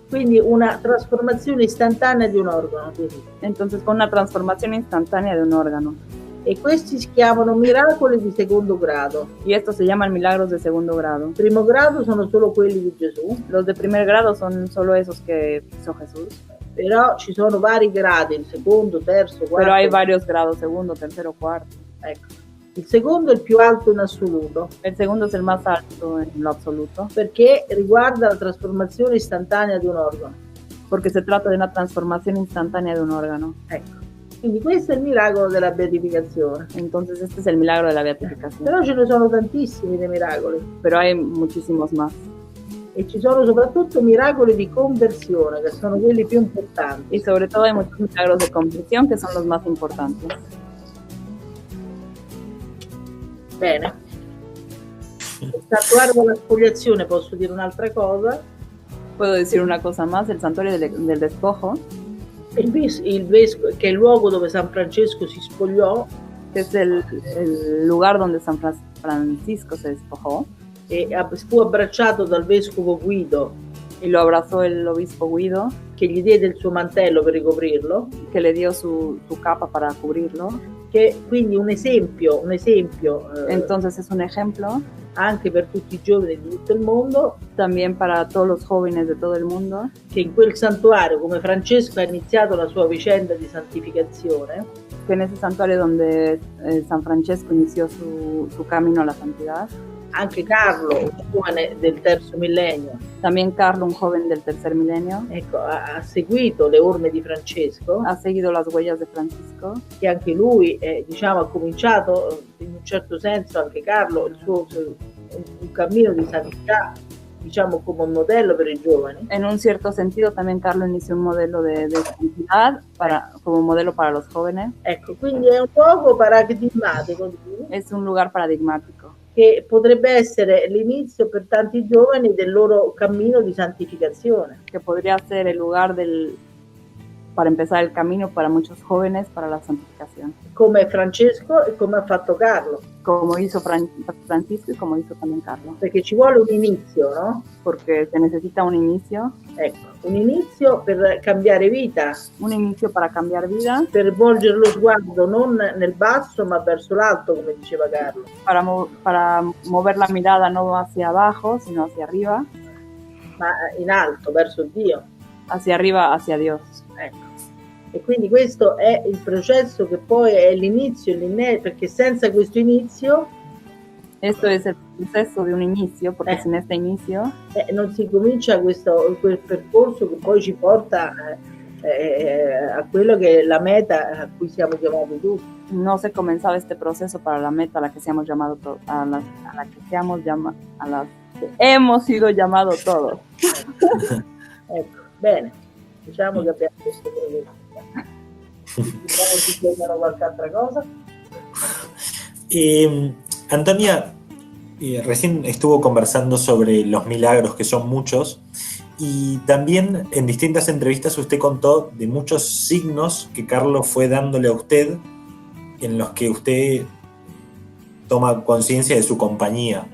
Quindi una trasformazione istantanea di un organo. Entonces con una transformación instantánea de un órgano. E questi si chiamano miracoli di secondo grado. Y estos se llaman milagros de segundo grado. Primo grado sono solo quelli di Gesù. Los de primer grado son solo esos que hizo Jesús. Però ci sono vari gradi, il secondo, terzo, quarto. Pero hay varios grados, segundo, tercero, cuarto. Ecco. Il secondo è il più alto in assoluto. El segundo es el más alto en lo absoluto. Perché riguarda la trasformazione istantanea di un organo. Porque se trata de una transformación instantánea de un órgano. Ecco. Quindi questo è il miracolo della beatificazione. Entonces este es el milagro de la beatificación. Però ce ne sono tantissimi dei miracoli. Pero hay muchísimos más. E ci sono soprattutto miracoli di conversione, che sono quelli più importanti. Y sobre todo hay muchos milagros de conversión, que son los más importantes. Bene. Il santuario della spoliazione, posso dire un'altra cosa? Puedo decir una cosa más, el santuario del despojo. Il vescovo, che è il luogo dove San Francesco si spogliò. Que es el lugar donde San Francisco se despojó. E fu abbracciato dal vescovo Guido. Y lo abrazó el obispo Guido. Che gli diede il suo mantello per ricoprirlo. Que le dio su capa para cubrirlo. Che quindi un esempio. Entonces es un ejemplo. Anche per tutti i giovani di tutto il mondo. También para todos los jóvenes de todo el mundo. Che in quel santuario, come Francesco ha iniziato la sua vicenda di santificazione. Que en ese santuario donde San Francesco inició su camino a la santidad. Anche Carlo, un giovane del terzo millennio. También Carlo, un joven del tercer milenio. Ecco, ha seguito le orme di Francesco. Ha seguido las huellas de Francisco. Che anche lui, ha cominciato in un certo senso, anche Carlo, il suo un cammino di santità, come un modello per i giovani. En un cierto sentido, también Carlo inició un modelo de santidad como modelo para los jóvenes. Ecco, quindi è un luogo paradigmatico. Es un lugar paradigmático. Che potrebbe essere l'inizio per tanti giovani del loro cammino di santificazione. Que podría ser el lugar para empezar el camino para muchos jóvenes para la santificación. Come Francesco e come ha fatto Carlo. Como hizo Francisco y como hizo también Carlo. Perché ci vuole un inizio, no? Porque se necesita un inicio. Ecco, un inizio per cambiare vita. Un inicio para cambiar vida. Per volgere lo sguardo non nel basso ma verso l'alto, come diceva Carlo. Para mover la mirada no hacia abajo, sino hacia arriba. Ma in alto, verso Dio. Hacia arriba, hacia Dios. Ecco. E quindi questo è il processo che poi è l'inizio, perché senza questo inizio esto es el proceso de un inicio, porque sin este inicio non si comincia quel percorso che poi ci porta a quello che è la meta a cui siamo chiamati tutti. No se comenzaba este proceso para la meta a la que seamos llamados hemos sido llamados todos. Ecco, bene, diciamo che abbiamo questo processo. Diciamo si chiedono qualche altra cosa. Antonia, Recién estuvo conversando sobre los milagros, que son muchos, y también en distintas entrevistas usted contó de muchos signos que Carlos fue dándole a usted, en los que usted toma conciencia de su compañía,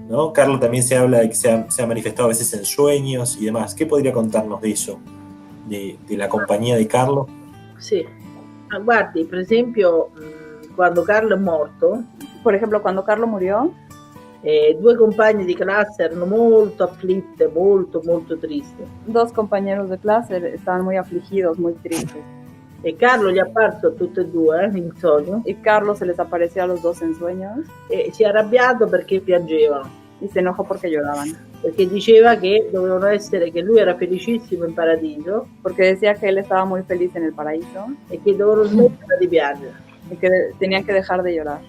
¿no? Carlos también se habla de que se ha manifestado a veces en sueños y demás. ¿Qué podría contarnos de eso, de la compañía de Carlos? Sì, guardi, per esempio, quando Carlo è morto, Por ejemplo, cuando Carlo murió, due compagni di classe erano molto afflitte, molto triste. dos compañeros de clase estaban muy afligidos, muy tristes. E Carlo gli è apparso a tutte e due in sogno Y Carlos se les apareció a los dos en sueños e si è arrabbiato perché piangevano, y se enojó porque lloraban. perché diceva che dovevano essere, che lui era felicissimo in paradiso Porque decía que él estaba muy feliz en el paraíso e che dovevano smettere di piangere. y que tenían que dejar de llorar.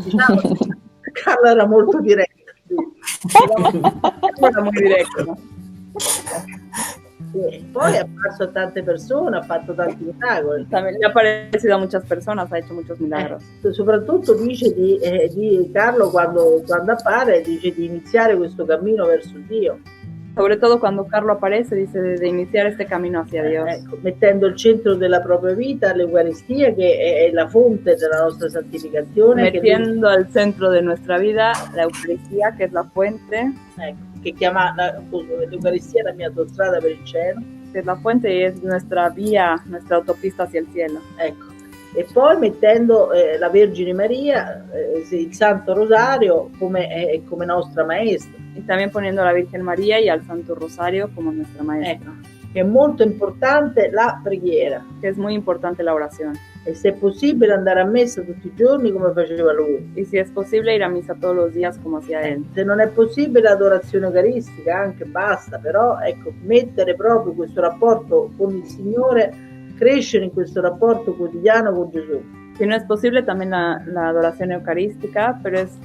Diciamo che Carlo era molto diretto. Era muy directo. E poi è apparso a tante persone, ha fatto tanti miracoli. También le ha aparecido a muchas personas, ha hecho muchos milagros. Soprattutto dice di Carlo quando appare, dice di iniziare questo cammino verso Dio. Sobre todo cuando Carlo aparece, dice de iniciar este camino hacia Dios. Ecco, mettendo al centro della propria vita l'Eucaristia, che è la fonte della nostra santificazione. Metiendo al centro de nuestra vida la Eucaristía, que es la fuente. Ecco, che chiama l'Eucaristia la mia autostrada per il cielo. Que es la fuente y es nuestra vía, nuestra autopista hacia el cielo. Ecco. E poi mettendo la Vergine Maria, il Santo Rosario, come nostra maestra. Y también poniendo a la Virgen María y al Santo Rosario como nuestra maestra. Ecco. È molto importante la preghiera. Que es muy importante la oración. E se è possibile andare a messa tutti i giorni come faceva lui. Y si es posible ir a misa todos los días como hacía él. Se non è possibile l'adorazione eucaristica, anche basta, però ecco, mettere proprio questo rapporto con il Signore, crescere in questo rapporto quotidiano con Gesù. Si no es posible también la adoración eucarística, pero es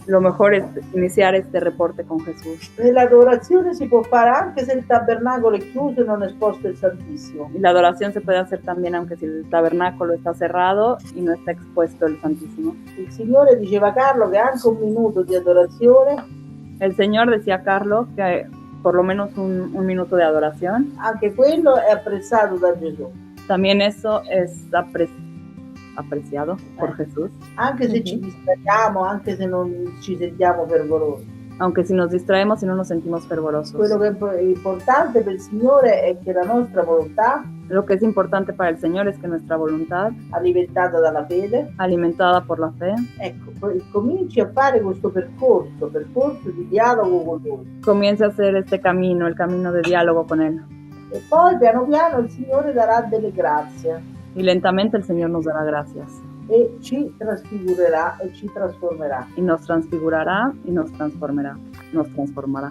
lo mejor es iniciar este reporte con Jesús. E l'adorazione si può fare anche se il tabernacolo è chiuso e non è esposto il Santissimo. Y la adoración se puede hacer también aunque si el tabernáculo está cerrado y no está expuesto el Santísimo. Il Signore diceva a Carlo che anche un minuto di adorazione, El Señor decía a Carlos que por lo menos un minuto de adoración, anche quello è apprezzato da Gesù. también eso es apreciado por Jesús. Anche se ci distraiamo, anche se non ci sentiamo fervorosi. Aunque si nos distraemos y no nos sentimos fervorosos. Quello che è importante per il Signore è che la nostra volontà, Lo que es importante para el Señor es que nuestra voluntad, alimentata dalla fede, alimentada por la fe, ecco, poi cominci a fare questo percorso di dialogo con Lui. comience a hacer este camino, el camino de diálogo con Él. E poi piano piano il Signore darà delle grazie Y lentamente el Señor nos dará gracias. e ci trasfigurerà e ci trasformerà. Y nos transfigurará y nos transformará.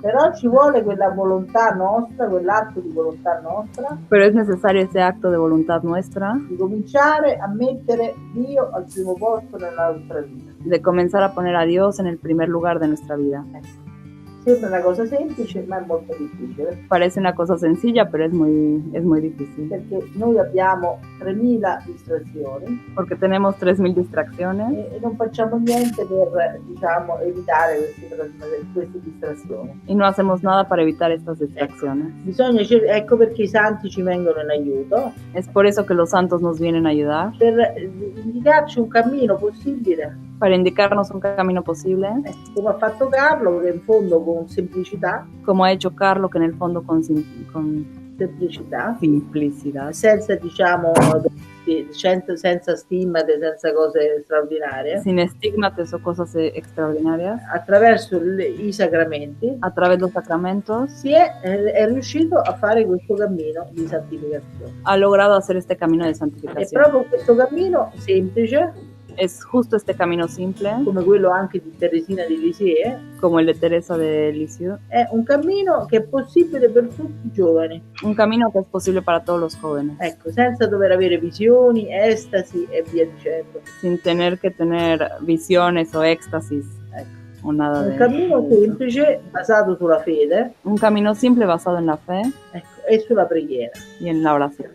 Però ci vuole quella volontà nostra, quell'atto di volontà nostra, Pero es necesario ese acto de voluntad nuestra, di cominciare a mettere Dio al primo posto nella nostra vita. de comenzar a poner a Dios en el primer lugar de nuestra vida. Sembra una cosa semplice, ma è molto difficile, Parece una cosa sencilla, pero es muy difícil. perché noi abbiamo 3.000 distrazioni Porque tenemos 3.000 distracciones e non facciamo niente per, diciamo, evitare queste distrazioni. y no hacemos nada para evitar estas distracciones. Bisogna, ecco perché i santi ci vengono in aiuto, Es por eso que los santos nos vienen a ayudar, per indicarci un cammino possibile, para indicarnos un camino posible, come ha fatto Carlo, che in fondo con semplicità, como ha hecho Carlo, que en el fondo con simplicidad, senza, diciamo, senza stigmate, senza cose straordinarie, sin estigmas o cosas extraordinarias, attraverso i sacramenti, a través de los sacramentos, è riuscito a fare questo cammino di santificazione. ha logrado hacer este camino de E santificación. proprio questo cammino semplice, Es justo este camino simple, come quello anche di Teresina di Lisieux, como el de Teresa de Lisieux, è un cammino che è possibile per tutti i giovani, un camino que es posible para todos los jóvenes, ecco, senza dover avere visioni, estasi e via dicendo. sin tener que tener visiones o éxtasis, o nada Un de cammino semplice, basato sulla fede, un camino simple basado en la fe ecco, e sulla preghiera. y en la oración.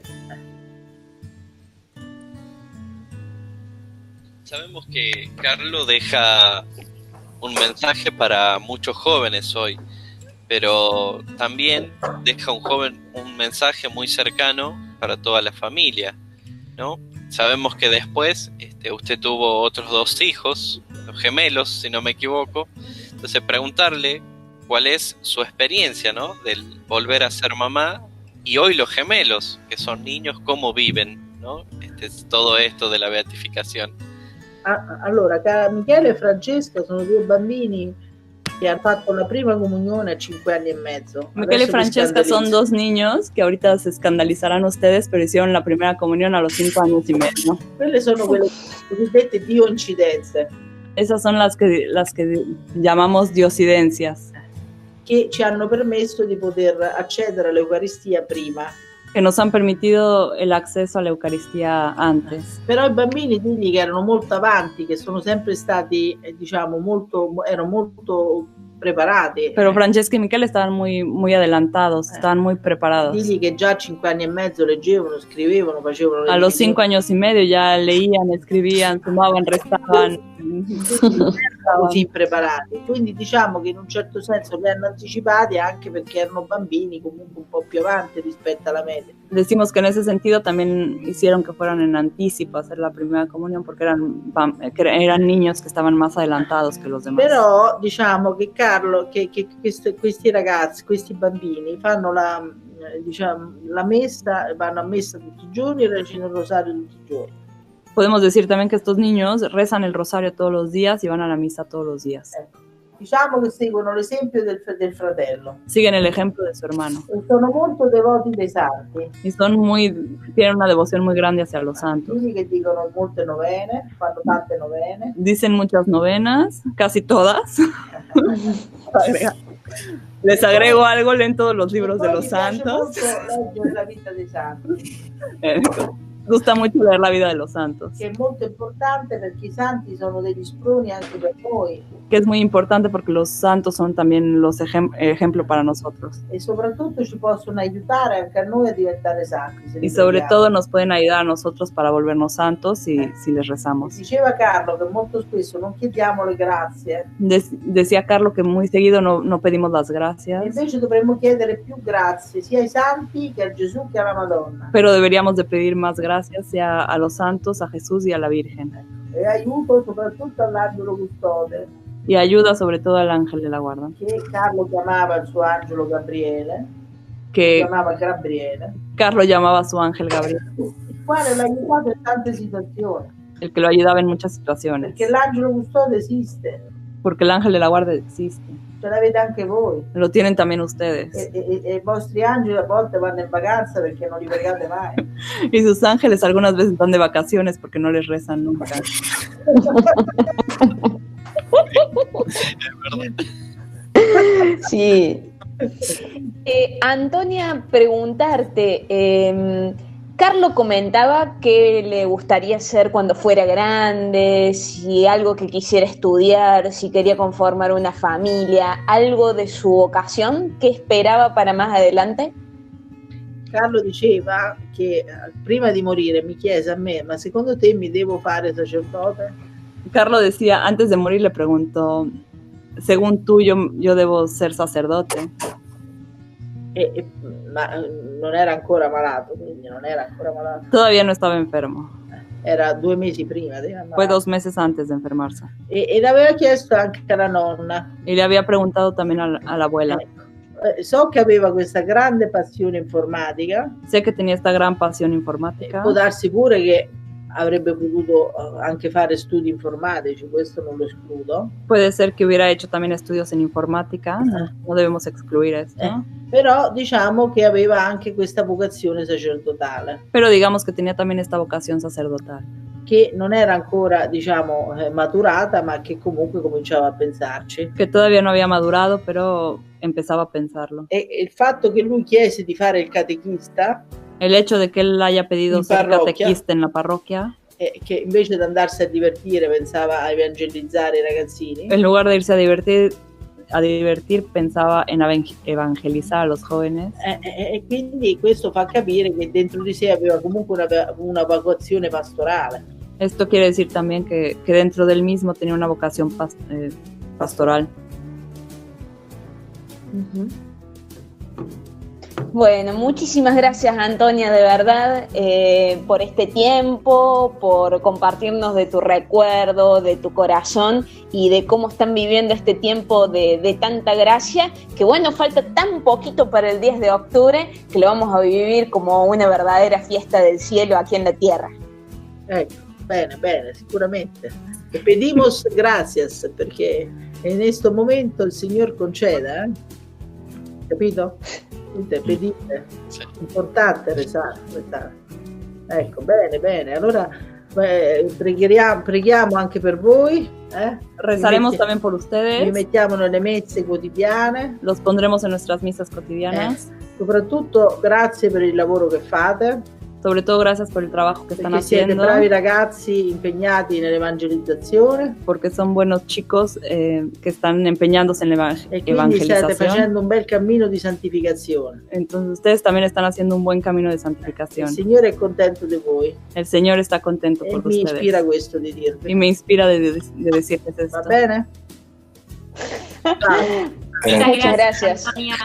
Sabemos que Carlo deja un mensaje para muchos jóvenes hoy, pero también deja un mensaje muy cercano para toda la familia, ¿no? Sabemos que después usted tuvo otros 2 hijos, los gemelos, si no me equivoco. Entonces preguntarle cuál es su experiencia, ¿no? Del volver a ser mamá, y hoy los gemelos, que son niños, cómo viven, ¿no? Todo esto de la beatificación. Allora, Michele e Francesca sono 2 bambini che hanno fatto la prima comunione a 5 anni e mezzo. Michele y Francesca son 2 niños que ahorita se escandalizarán ustedes, pero hicieron la primera comunión a los 5 años y medio. Quelle sono quelle cosiddette dioincidenze. Esas son las que llamamos diosidencias. Che ci hanno permesso di poter accedere all'Eucaristia prima. Que nos han permitido el acceso a la Eucaristía antes. Però i bambini digli che erano molto avanti, che sono sempre stati, diciamo, erano molto preparati. Pero Francesca y Michele estaban muy adelantados, estaban muy preparados. Digli che già a 5 anni e mezzo leggevano, scrivevano, facevano... A los 5 años y medio ya leían, escribían, sumaban, restaban. Così preparati, quindi diciamo che in un certo senso li hanno anticipati anche perché erano bambini comunque un po' più avanti rispetto alla media. Decimos que en ese sentido también hicieron que fueran en anticipo a hacer la primera comunión porque eran niños que estaban más adelantados que los demás. Però diciamo che Carlo, che questi ragazzi, questi bambini fanno la messa, vanno a messa tutti i giorni e recitano il rosario tutti i giorni. Podemos decir también que estos niños rezan el rosario todos los días y van a la misa todos los días. Diciamo che seguono l'esempio del fratello. Siguen el ejemplo de su hermano. E sono molto devoti dei santi. Y tienen una devoción muy grande hacia los santos. Quindi che dicono molte novene, fanno tante novene. Dicen muchas novenas, casi todas. Les agrego algo, leen todos los libros de los santos. Leggere la vita dei santi. Gusta mucho leer la vida de los santos. Che è molto importante perché i santi sono degli sproni anche per noi. Que es muy importante porque los santos son también los ejemplo para nosotros. E soprattutto ci possono aiutare anche a noi a diventare santi. Y sobre todo nos pueden ayudar a nosotros para volvernos santos si les rezamos. Diceva Carlo che molto spesso non chiediamo le grazie. Decía Carlo que muy seguido no pedimos las gracias. Invece dovremmo chiedere più grazie sia ai santi che a Gesù che alla Madonna. Pero deberíamos de pedir más gracias sea a los santos, a Jesús y a la Virgen. E aiuto soprattutto all'angelo custode. Y ayuda sobre todo al ángel de la guarda. Che Carlo chiamava il suo angelo Gabriele. Que chiamava Gabriele. Carlo llamaba a su ángel Gabriel. Il quale l'ha aiutato in tante situazioni. El que lo ayudaba en muchas situaciones. Perché l'angelo custode esiste. Porque el ángel de la guarda existe. Ce l'avete anche voi. Lo tienen también ustedes. E i vostri angeli a volte vanno in vacanza perché non li pregate mai. Y sus ángeles algunas veces van de vacaciones porque no les rezan nunca. Sí. Antonia, preguntarte, Carlo comentaba que le gustaría ser cuando fuera grande, si algo que quisiera estudiar, si quería conformar una familia, algo de su vocación que esperaba para más adelante. Carlo diceva che prima di morire mi chiese a me, ma secondo te mi devo fare sacerdote? Carlo decía, antes de morir le preguntó, según tú yo debo ser sacerdote. Ma non era ancora malato, quindi non era ancora malato. Todavía no estaba enfermo. Era 2 mesi prima. Fue 2 meses antes de enfermarse. E l'aveva chiesto anche alla nonna. Y le había preguntado también a la abuela. So che aveva questa grande passione informatica. Sé que tenía esta gran pasión informática. Può darsi pure che avrebbe potuto anche fare studi informatici, questo non lo escludo. Puede ser que hubiera hecho también estudios en informática, no debemos excluir esto. Però diciamo che aveva anche questa vocazione sacerdotale. Pero digamos que tenía también esta vocación sacerdotal. Che non era ancora, diciamo, maturata, ma che comunque cominciava a pensarci. Que todavía no había madurado, pero empezaba a pensarlo. E il fatto che lui chiese di fare il catechista, el hecho de que él haya pedido ser catequista en la parroquia, che invece di andarsi a divertire pensava a evangelizzare i ragazzini, en lugar de irse a divertir pensaba en evangelizar a los jóvenes. E quindi questo fa capire che dentro di sé aveva comunque una vocazione pastorale. Esto quiere decir también que dentro del mismo tenía una vocación pastoral. Bueno, muchísimas gracias, Antonia, de verdad, por este tiempo, por compartirnos de tu recuerdo, de tu corazón y de cómo están viviendo este tiempo de tanta gracia, que bueno, falta tan poquito para el 10 de octubre que lo vamos a vivir como una verdadera fiesta del cielo aquí en la tierra. Bene, sicuramente. E pedimos gracias perché in questo momento il Signore conceda, capito? Pedite, Sì. Importante rezare. Ecco, bene. Allora preghiamo anche per voi. Rezaremos también por ustedes. Li mettiamo nelle messe quotidiane. Los pondremos en nuestras misas cotidianas. Soprattutto grazie per il lavoro che fate. Sobre todo gracias por el trabajo que están haciendo. Siete bravi ragazzi impegnati nell'evangelizzazione. Porque son buenos chicos que están empeñándose en la evangelización. State facendo un bel cammino di santificazione. Entonces ustedes también están haciendo un buen camino de santificación. Il Signore è contento di voi. El Señor está contento por ustedes. Mi ispira questo di dirvi. Y me inspira de decirles esto. ¿Va bene? Muchas gracias. Antonia.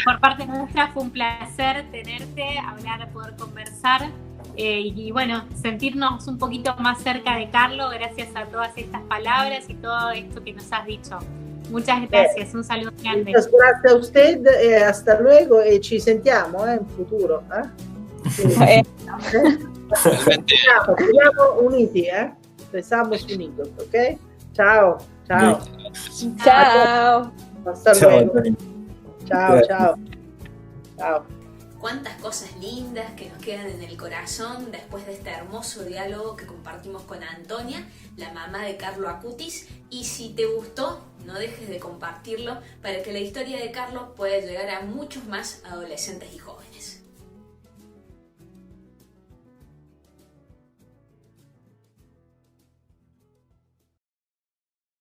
Por parte nuestra fue un placer tenerte, hablar, poder conversar y bueno, sentirnos un poquito más cerca de Carlo gracias a todas estas palabras y todo esto que nos has dicho. Muchas gracias, un saludo grande. Muchas gracias a usted, hasta luego e ci sentiamo in futuro. Siamo uniti, Estamos unidos, ¿ok? Chao. Chao. Hasta luego. Chao. Cuántas cosas lindas que nos quedan en el corazón después de este hermoso diálogo que compartimos con Antonia, la mamá de Carlo Acutis. Y si te gustó, no dejes de compartirlo para que la historia de Carlo pueda llegar a muchos más adolescentes y jóvenes.